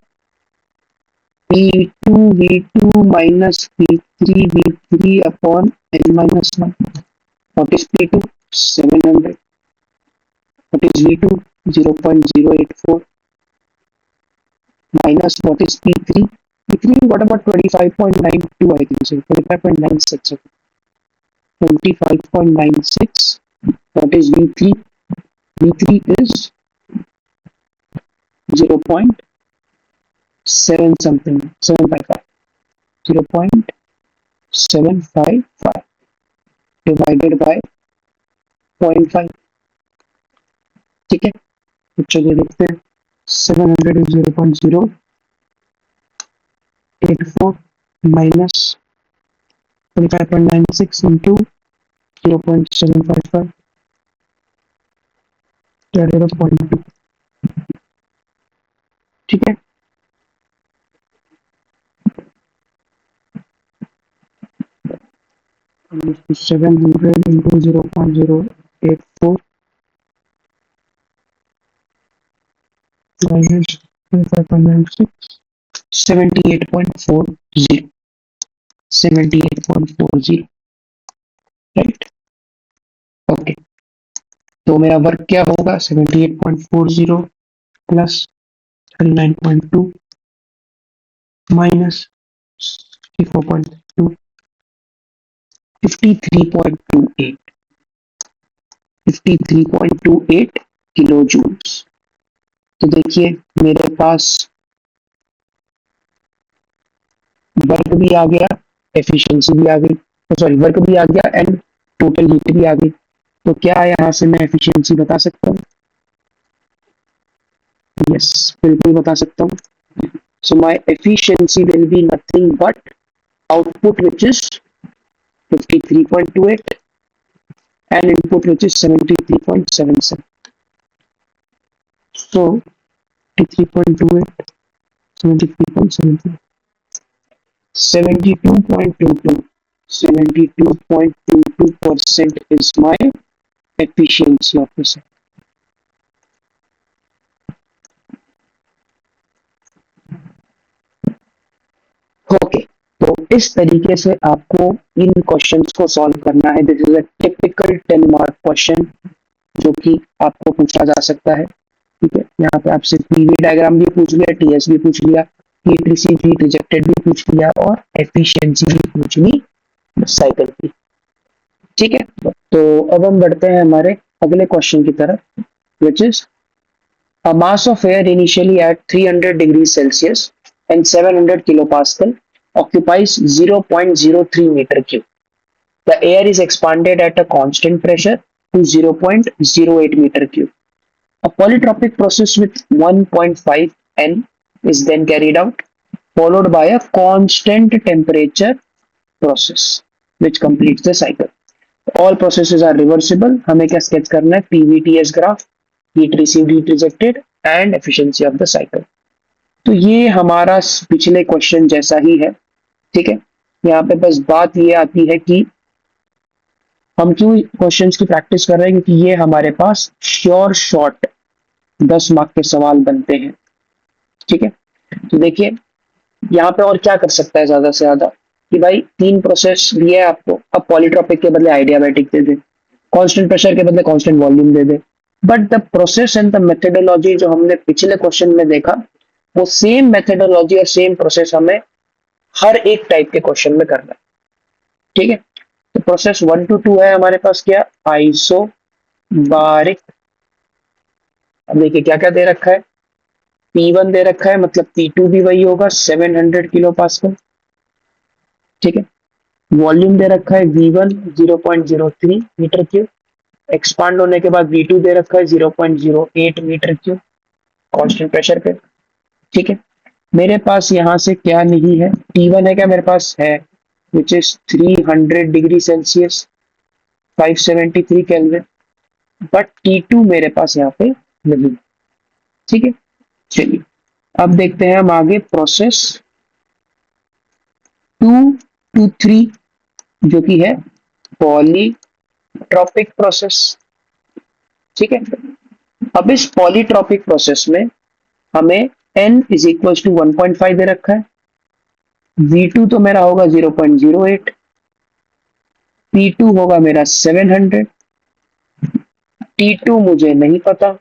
[SPEAKER 2] P2 V2 minus P3 V3 upon N minus 1. What is P2? 700. What is V2? 0.084 minus what is P3? P3, what about 25.92? I think so. 25.96. 25.96. What is V3? V3 is 0.7 something, 755. 0.755 divided by 0.5, ठीक है, तो चलिए देखते हैं, 700 is 0.084 minus 25.96 into 0.755 divided by 0.2, ठीक है, 700 into 0.084 minus 25.96, 78.40, 78.40, right. Okay, तो मेरा वर्क क्या होगा, 78.40 प्लस 39.2 माइनस 64.2, 53.28, 53.28 किलो जूल्स। तो देखिए मेरे पास वर्क भी आ गया, एफिशिएंसी भी आ गई, सॉरी वर्क भी आ गया एंड टोटल हीट भी आ गई। तो क्या यहाँ से मैं एफिशिएंसी बता सकता हूँ? यस, बिल्कुल बता सकता हूँ। So my efficiency will be nothing but output which is 53.28 and input which is 73.77. So 53.28, 73.73, 72.22, 72.22% is my efficiency of the set. Okay, तो इस तरीके से आपको इन क्वेश्चंस को सॉल्व करना है। This is a typical 10 mark question जो कि आपको पूछा जा सकता है, ठीक है। यहाँ पे आपसे पीवी डायग्राम भी पूछ लिया, टीएस भी पूछ लिया, हीट रिसीव हीट रिजेक्टेड भी पूछ लिया और एफिशिएंसी भी पूछ ली साइकिल की, ठीक है। तो अब हम बढ़ते हैं हमारे अगले क्वेश्चन की तरफ, which is a mass of air initially at 300 degrees Celsius and 700 kilopascal occupies 0.03 meter cube. The air is expanded at a constant pressure to 0.08 meter cube. A polytropic process with 1.5 N is then carried out, followed by a constant temperature process, which completes the cycle. All processes are reversible. हमें क्या sketch करना है? PVTS graph, heat received, heat rejected, and efficiency of the cycle. तो ये हमारा पिछले question जैसा ही है, ठीक है। यहाँ पे बस बात ये आती है कि हम क्यों क्वेश्चंस की प्रैक्टिस कर रहे हैं, क्योंकि ये हमारे पास श्योर शॉट 10 मार्क के सवाल बनते हैं, ठीक है। तो देखिए यहाँ पे और क्या कर सकता है ज्यादा से ज्यादा, कि भाई 3 प्रोसेस दिए है आपको, अब पॉलीट्रॉपिक के बदले आइडियाबैटिक दे दे, कांस्टेंट प्रेशर के बदले constant volume they they, but the process and the methodology जो हमने पिछले क्वेश्चन में देखा, वो सेम मेथोडोलॉजी और सेम प्रोसेस हमें हर एक टाइप के क्वेश्चन में करना है, ठीक है। तो प्रोसेस 1 to 2 है हमारे पास, क्या, आइसो बारिक। अब देखिए क्या क्या दे रखा है, P1 दे रखा है, मतलब P2 भी वही होगा 700 किलो पास्कल, ठीक है। वॉल्यूम दे रखा है V1 0.03 मीटर क्यूब, एक्सपांड होने के बाद V2 दे रखा है 0.08 मीटर क्यूब कांस्टेंट प्रेशर पे, ठीक है। मेरे पास यहाँ से क्या नहीं है, T1 है क्या मेरे पास, है, which is 300 degree Celsius 573 kelvin, but T2 मेरे पास यहाँ पे नहीं, ठीक है। चलिए अब देखते हैं हम आगे प्रोसेस 2 to 3, जो कि है पॉलीट्रॉपिक प्रोसेस, ठीक है। अब इस पॉलीट्रॉपिक प्रोसेस में हमें n इज इक्वल टू 1.5 दे रखा है, V2 तो मेरा होगा 0.08, P2 होगा मेरा 700, T2 मुझे नहीं पता,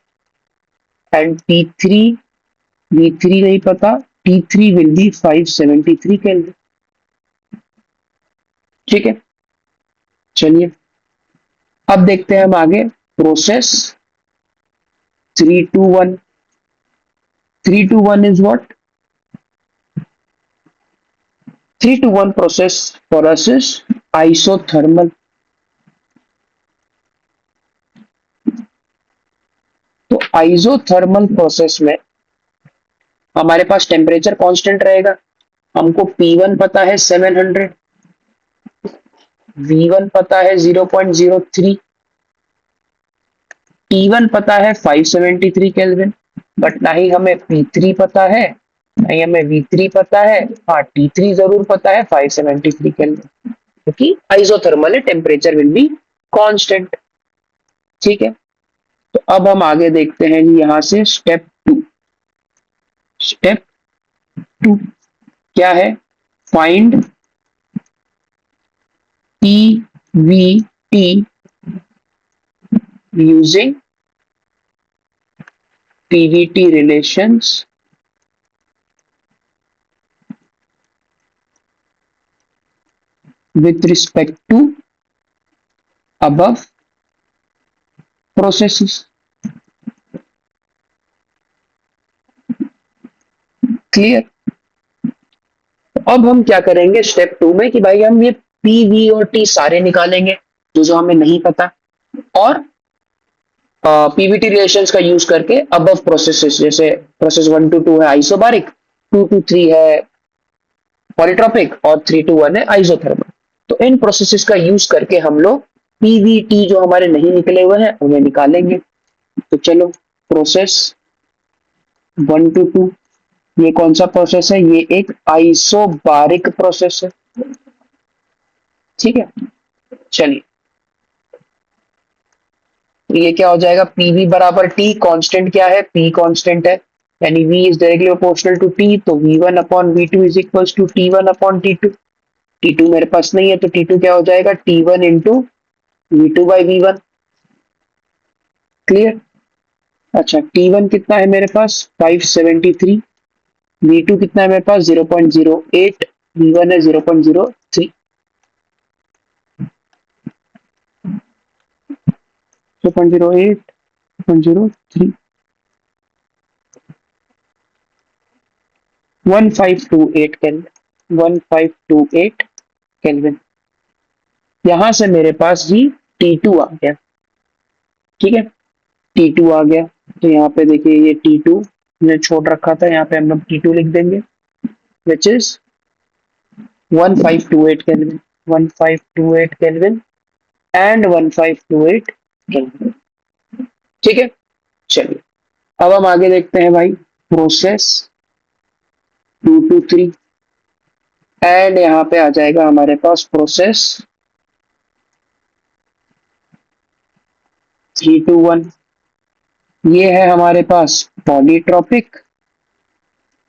[SPEAKER 2] एंड T3, V3 नहीं पता, T3 विल बी 573 केल्विन, ठीक है। चलिए अब देखते हैं हम आगे process 3 to 1। 3 to 1 is what, 3 to 1 process for us is isothermal. तो आइसोथर्मल प्रोसेस में हमारे पास टेम्परेचर कांस्टेंट रहेगा, हमको P1 पता है 700, V1 पता है 0.03, T1 पता है 573 केल्विन, बट ना ही हमें P3 पता है, नहीं हमें V3 पता है, हाँ T3 जरूर पता है 573 केल्विन, क्योंकि आइसोथर्मल है, टेम्परेचर विल बी कांस्टेंट, ठीक है। तो अब हम आगे देखते हैं जी, यहां से स्टेप 2 क्या है, find PVT using PVT relations with respect to above processes, clear. अब हम क्या करेंगे स्टेप 2 में, कि भाई हम ये PV और T सारे निकालेंगे जो जो हमें नहीं पता, और पीवीटी रिलेशंस का यूज करके अबव प्रोसेसेस, जैसे प्रोसेस 1 to 2 है आइसोबारिक, 2 to 3 है पॉलीट्रॉपिक, और 3 to 1 है आइसोथर्मल, तो इन प्रोसेसेस का यूज करके हम लोग पीवीटी जो हमारे नहीं निकले हुए हैं उन्हें निकालेंगे। तो चलो प्रोसेस 1 to 2, ये कौन सा प्रोसेस है, ये एक आइसोबारिक प्रोसेस है, ठीक है। चलिए तो ये क्या हो जाएगा, पीवी बराबर टी, कांस्टेंट क्या है, पी कांस्टेंट है, यानी V is directly proportional to T, तो V1 upon V2 is equal to T1 upon T2। T2 मेरे पास नहीं है, तो T2 क्या हो जाएगा, T1 into V2 by V1, clear. अच्छा T1 कितना है मेरे पास 573, V2 कितना है मेरे पास 0.08, V1 है 0.03, 0.08, 0.03, 1528 केल्विन, 1528 केल्विन। यहां से मेरे पास जी T2 आ गया, ठीक है, T2 आ गया। तो यहाँ पे देखिए ये T2 ने छोड़ रखा था, यहाँ पे हम लोग T2 लिख देंगे, which is 1528 kelvin, 1528 kelvin and 1528 kelvin, ठीक है। चलिए अब हम आगे देखते हैं भाई प्रोसेस 2 to 3, एंड यहाँ पे आ जाएगा हमारे पास प्रोसेस 3 to 1। ये है हमारे पास polytropic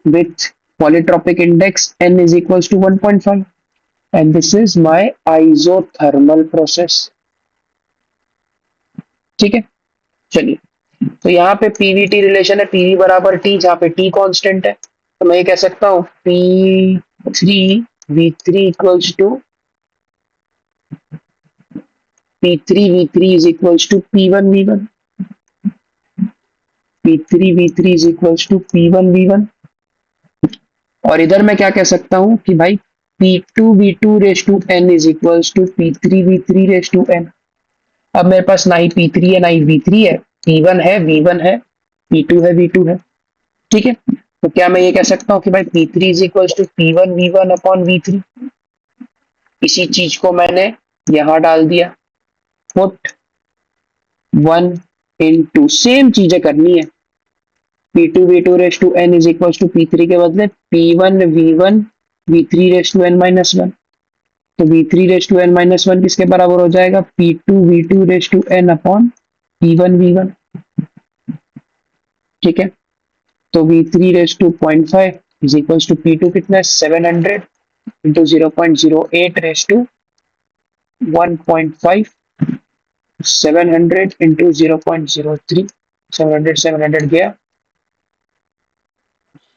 [SPEAKER 2] with polytropic index n is equals to 1.5, and this is my isothermal process. ठीक है, चलिए, तो यहाँ पे पीवीटी रिलेशन है, पीवी बराबर टी, जहाँ पे टी कांस्टेंट है, तो मैं ये कह सकता हूँ P3V3 equals to P3V3 is equals to P1V1, P3V3 is equals to P1V1। और इधर मैं क्या कह सकता हूँ कि भाई P2V2 raise to n is equals to P3V3 raise to n। अब मेरे पास ना ही P3 है ना ही V3 है, P1 है, V1 है, P2 है, V2 है। ठीक है, तो क्या मैं ये कह सकता हूँ कि भाई P3 is equals to P1V1 upon V3। इसी चीज को मैंने यहां डाल दिया, पुट 1 into सेम चीजें करनी है, P2V2 raise to n is equals to P3 के बदले P1V1 V3 raise to n-1, तो V3 रेस टू n-1 किसके बराबर हो जाएगा, P2V2 raise to n upon P1V1। ठीक है, तो V3 raise to 0.5 is equals to P2 कितना है 700 इंटू 0.08 रेस टू 1.5, 700 इंटू 0.03, 700 गया,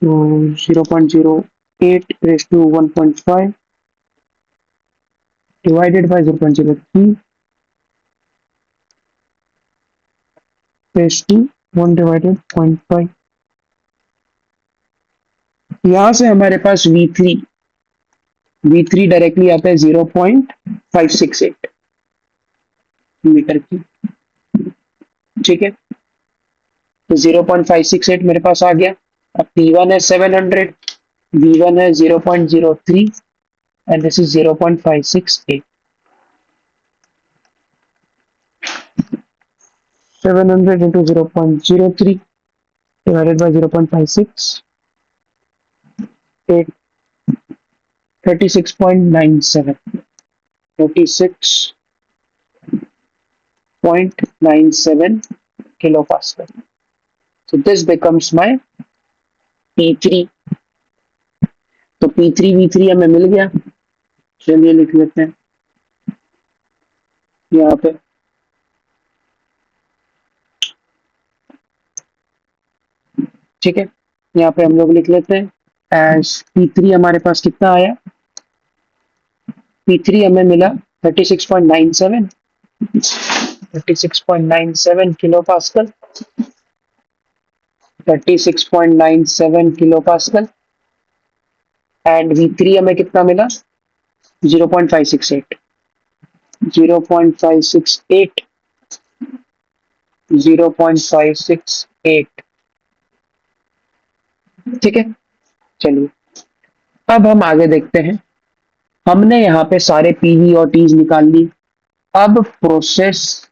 [SPEAKER 2] तो 0.08 raise to 1.5 divided by 0.03 raise to 1 divided 0.5। यहां से हमारे पास V3 डायरेक्टली आता है 0.568 मीटर की। ठीक है, तो 0.568 मेरे पास आ गया। अब P1 है 700, V1 है 0.03 and this is 0.568। 700 into 0.03 divided by 0.568, 36.97, 36.97 kilopascal. So this becomes my P3। तो P3 V3 हमें मिल गया, चलिए लिख लेते हैं यहाँ पे। ठीक है, यहाँ पे हम लोग लिख लेते हैं एज P3 हमारे पास कितना आया, P3 हमें मिला 36.97, 36.97 kilo pascal, 36.97 kilo pascal, and V3 हमें कितना मिला 0.568, 0.568, 0.568। ठीक है, चलिए अब हम आगे देखते हैं। हमने यहाँ पे सारे पीवी और टीज निकाल ली। अब प्रोसेस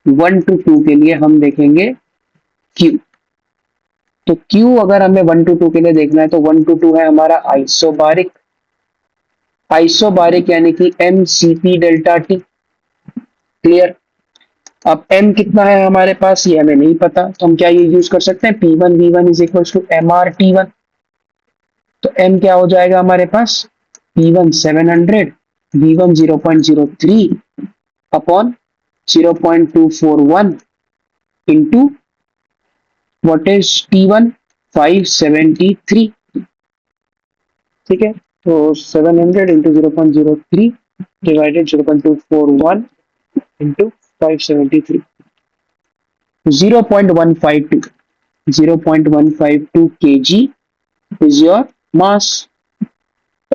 [SPEAKER 2] 1 to 2 के लिए हम देखेंगे क्यू। तो क्यू अगर हमें 1 to 2 के लिए देखना है तो 1 to 2 है हमारा आइसोबारिक, आइसोबारिक यानी कि MCP डेल्टा टी। क्लियर। अब M कितना है हमारे पास ये हमें नहीं पता, तो हम क्या ये यूज कर सकते हैं P1V1 is equal to MRT1। तो M क्या हो जाएगा हमारे पास P1 700, V1 0.03 upon 0.241 into what is T1 573। ठीक है, तो 700 into 0.03 divided 0.241 into 573, 0.152, 0.152 kg is your मास।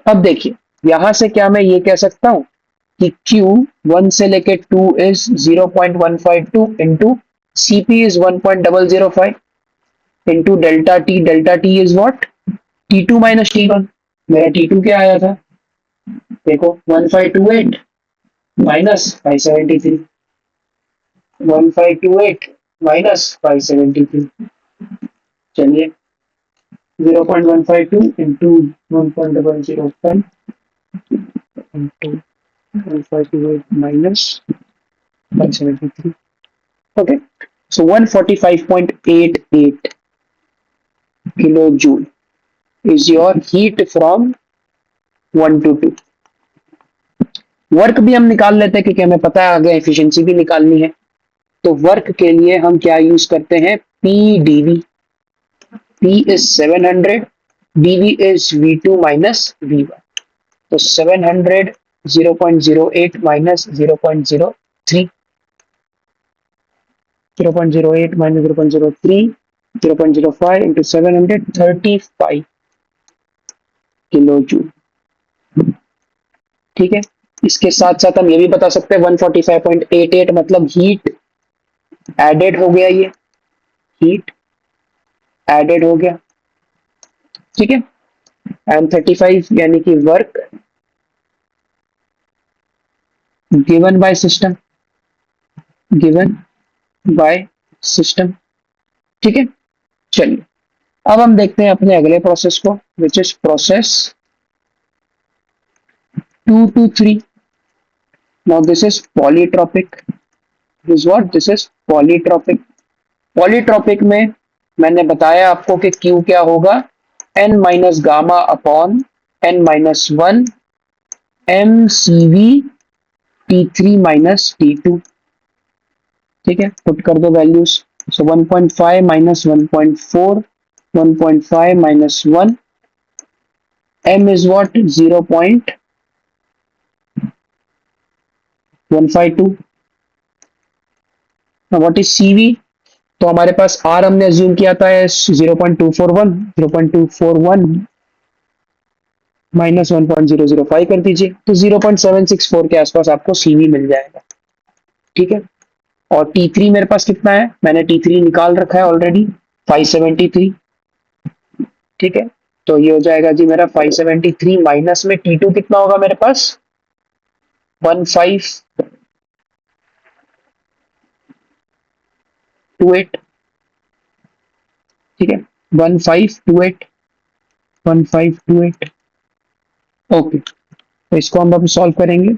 [SPEAKER 2] अब देखिए यहां से क्या मैं ये कह सकता हूं कि Q 1 से लेके 2 is 0.152 into CP is 1.005 into delta T is what T2 minus T1। मेरा T2 क्या आया था देखो 1528 माइनस 573, 1528 माइनस 573। चलिए 0.152 into 1.005 into 158 minus 173. Okay, so 145.88 kilojoule is your heat from 1 to 2. Work भी हम निकाल लेते हैं क्योंकि हमें पता है आगे एफिशिएंसी भी निकालनी है। तो वर्क के लिए हम क्या यूज करते हैं, P D V. P is 700, D V is V2 minus V1। तो 700 0.08 minus 0.03, 0.08 minus 0.03, 0.05 into 735 kilojoule. ठीक है, इसके साथ साथ हम ये भी बता सकते हैं 145.88 मतलब हीट एडेड हो गया, ये हीट एडेड हो गया। ठीक है, एंड 35 यानी कि work given by system, given by system. ठीक है, चलिए अब हम देखते हैं अपने अगले प्रोसेस को, which is process 2 to 3। Now this is polytropic. This what, this is polytropic. Polytropic में मैंने बताया आपको कि Q क्या होगा, n minus gamma upon n minus 1 mCV T3 minus T2। ठीक है, पुट कर दो values. So 1.5 minus 1.4, 1.5 minus 1, m is what 0.152। What is CV, तो हमारे पास R हमने अज्यूम किया था 0.241, 0.241 माइनस 1.005 कर दीजिए, तो 0.764 के आसपास आपको CV मिल जाएगा। ठीक है, और T3 मेरे पास कितना है, मैंने T3 निकाल रखा है ऑलरेडी 573। ठीक है, तो ये हो जाएगा जी मेरा 573 माइनस में T2 कितना होगा मेरे पास 1528। ठीक है, 1528, 1528। ओके, तो इसको हम अब सॉल्व करेंगे।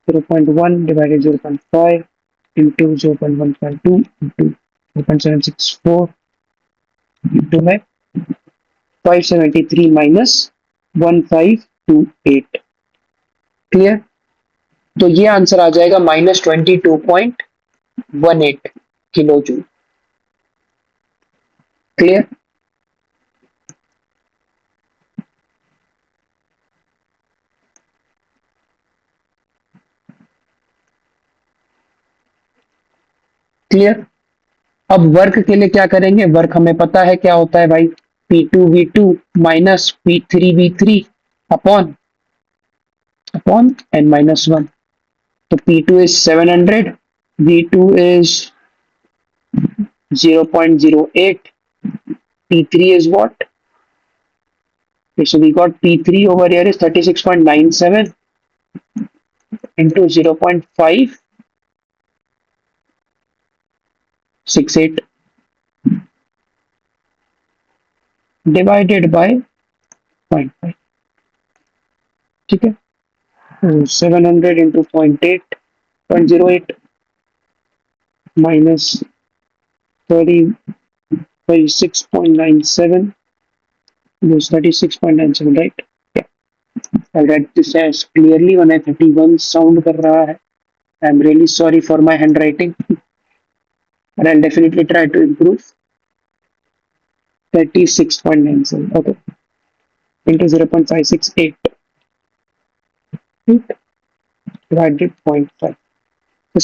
[SPEAKER 2] 0.1 डिवाइडेड 0.5 इंटू 0.152 इंटू 0.764 इंटू है 573 माइनस 1528। क्लियर, तो ये आंसर आ जाएगा minus 22.18 kilo joule. Clear, clear. अब वर्क के लिए क्या करेंगे, वर्क हमें पता है क्या होता है भाई, P2V2 minus P3V3 upon upon n minus 1। तो P2 is 700, V2 is 0.08, P3 is what? Okay, so we got P3 over here is 36.97 into 0.568 divided by 0.5। ठीक है, 700 into 0.08 minus 36.97 is 36.97, right? Yeah, I'll write this as clearly when I 31 sound कर रहा है। I'm really sorry for my handwriting, but I'll definitely try to improve। 36.97, okay, into 0.568 divided 0.5, so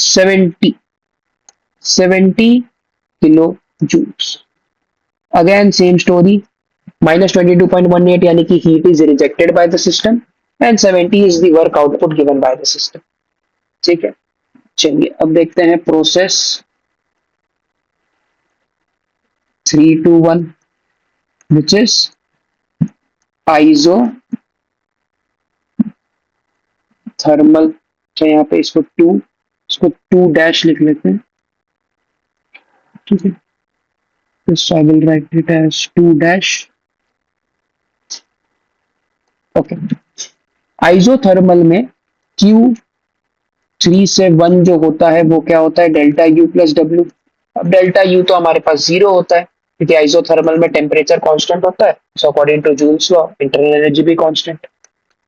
[SPEAKER 2] 70 kilo joules। Again same story, minus 22.18 यानी कि heat is rejected by the system and 70 is the work output given by the system। ठीक है, चलिए अब देखते हैं process 321 which is isothermal। अच्छा यहाँ पे इसको 2 डैश लिख लेते हैं। ठीक है, this I will write it as 2 dash okay, isothermal में Q3 से 1 जो होता है वो क्या होता है, डेल्टा यू प्लस डब्ल्यू। अब डेल्टा यू तो हमारे पास 0 होता है क्योंकि आइसोथर्मल में टेम्परेचर कांस्टेंट होता है, so according to joule's law internal energy भी कांस्टेंट।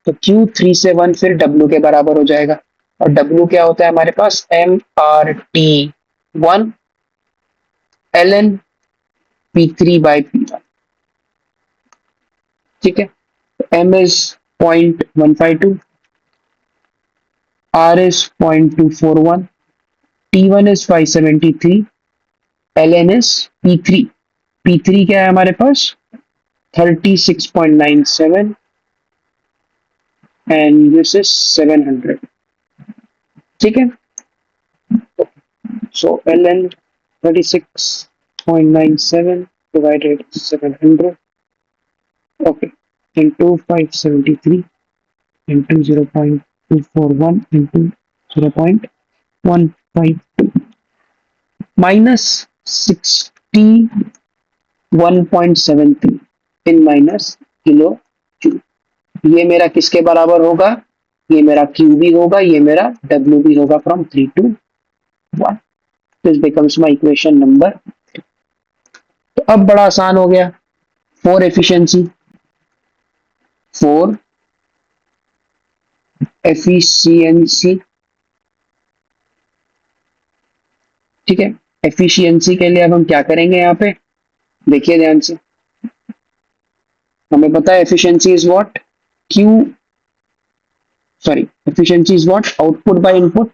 [SPEAKER 2] तो Q3 से 1 फिर डब्ल्यू के बराबर हो जाएगा, और डब्ल्यू क्या होता है हमारे पास, MRT1 ln P3/P1। ठीक है, M is 0.152, R is 0.241, T1 is 573, ln is P3। P3 क्या है हमारे पास, 36.97 एंड दिस इज 700। ठीक है, सो ln 36.97 divided 700, okay, into 573 into 0.241 into 0.152 minus 61.73 इन माइनस किलो जूल। ये मेरा किसके बराबर होगा, ये मेरा Q भी होगा, ये मेरा W भी होगा, from 3 to 1। This becomes my equation number. तो अब बड़ा आसान हो गया, फॉर एफिशिएंसी, फॉर एफिशिएंसी, ठीक है, एफिशिएंसी के लिए अब हम क्या करेंगे, यहाँ पे देखिए ध्यान से, हमें पता है efficiency is what, Q, sorry, efficiency is what, output by input,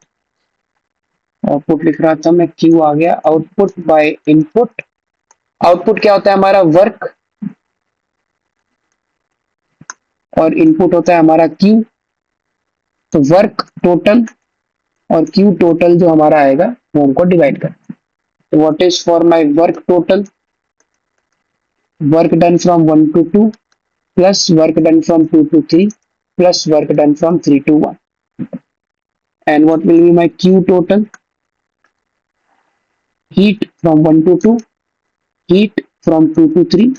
[SPEAKER 2] output लिख रहा था मैं, क्यू आ गया, आउटपुट बाय इनपुट। आउटपुट क्या होता है हमारा, वर्क, और इनपुट होता है हमारा क्यू। तो वर्क टोटल और क्यू टोटल जो हमारा आएगा वो हमको डिवाइड कर। तो what is for my work total, work done from 1 to 2 plus work done from 2 to 3 plus work done from 3 to 1, and what will be my Q total, heat from 1 to 2, heat from 2 to 3,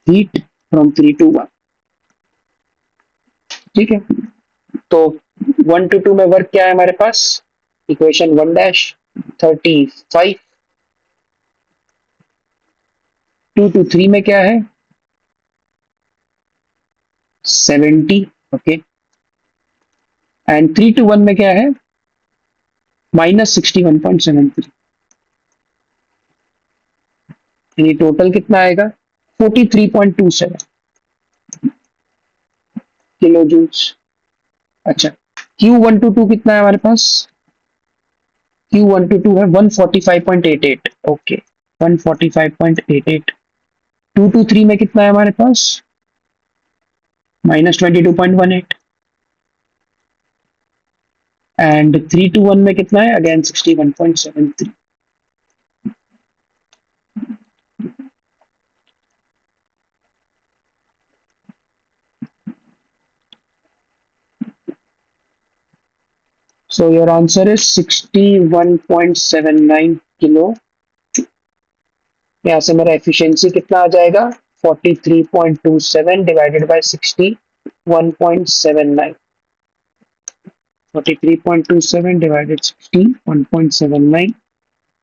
[SPEAKER 2] heat from 3 to 1। ठीक है, तो 1 to 2 में work क्या है हमारे पास, equation 1 dash 35, 2 to 3 में क्या है 70, ओके, एंड 3 to 1 में क्या है माइनस 61.73, यानी टोटल कितना आएगा 43.27 किलो जूल्स। अच्छा, Q1 to 2 कितना है हमारे पास, Q1 to 2 है 145.88, ओके, 145.88। 2 to 3 में कितना है हमारे पास माइनस 22.18, एंड 3 to 1 में कितना है again 61.73। So your answer is 61.79 kilo. यहाँ से मेरा एफिशिएंसी कितना आ जाएगा 43.27 divided by 61.79, 43.27 divided 61.79,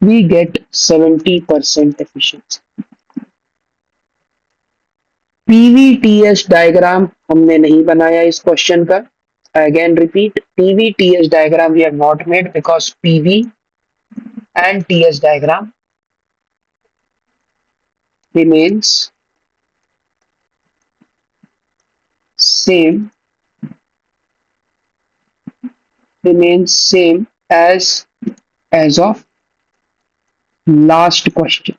[SPEAKER 2] we get 70% efficiency। PVTS diagram हमने नहीं बनाया इस क्वेश्चन का। Again repeat, PVTS diagram we have not made because PV and TS diagram remains same as of last question।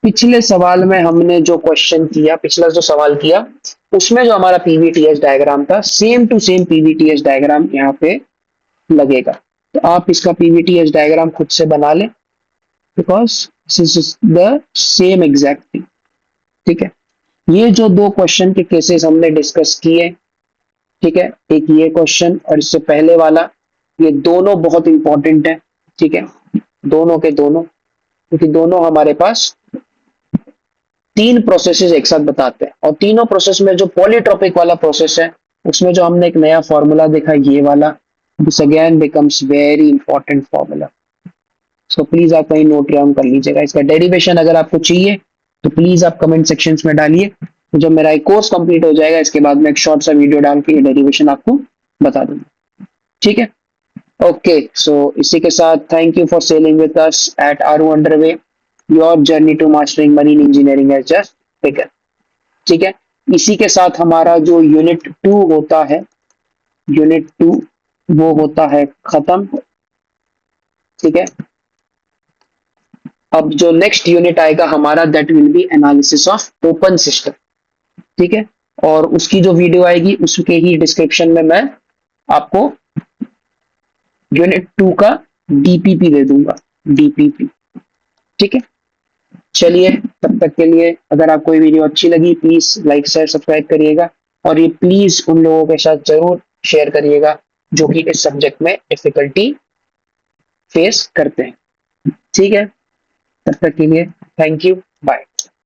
[SPEAKER 2] पिछले सवाल में हमने जो क्वेश्चन किया, पिछला जो सवाल किया उसमें जो हमारा पीवीटीएस डायग्राम था सेम टू सेम पीवीटीएस डायग्राम यहाँ पे लगेगा। तो आप इसका पीवीटीएस डायग्राम खुद से बना लें because this is the same exact thing. ठीक है, ये जो दो क्वेश्चन के केसेस हमने डिस्कस किए, ठीक है, एक ये क्वेश्चन और इससे पहले वाला, ये दोनों बहुत इंपॉर्टेंट है। ठीक है, दोनों के दोनों, क्योंकि दोनों हमारे पास तीन प्रोसेसेस एक साथ बताते हैं और तीनों प्रोसेस में जो पॉलीट्रोपिक वाला प्रोसेस है उसमें जो हमने एक नया फॉर्मूला देखा ये वाला, this again becomes very important formula. So please आप कहीं नोट डाउन कर लीजिएगा। इसका डेरिवेशन अगर आपको चाहिए तो प्लीज आप कमेंट सेक्शंस में डालिए। तो जब मेरा एक कोर्स कंप्लीट हो जाएगा इसके बाद मैं एक शॉर्ट सा वीडियो डाल के ये डेरिवेशन आपको बता दूंगा। ठीक है, ओके। सो इसी के साथ thank you for sailing with us at our underway. Your journey to mastering marine engineering has just begun. ठीक है, इसी के साथ हमारा जो यूनिट 2 होता है, यूनिट 2 वो होता है खत्म। ठीक है, अब जो नेक्स्ट यूनिट आएगा हमारा that will be analysis of open system. ठीक है, और उसकी जो वीडियो आएगी उसके ही डिस्क्रिप्शन में मैं आपको यूनिट 2 का डीपीपी दे दूंगा, डीपीपी। ठीक है, चलिए तब तक के लिए अगर आपको ये वीडियो अच्छी लगी प्लीज लाइक शेयर सब्सक्राइब करिएगा, और ये प्लीज उन लोगों के साथ जरूर शेयर करिएगा जो कि इस सब्जेक्ट में डिफिकल्टी फेस करते हैं। ठीक है, तब तक के लिए थैंक यू, बाय।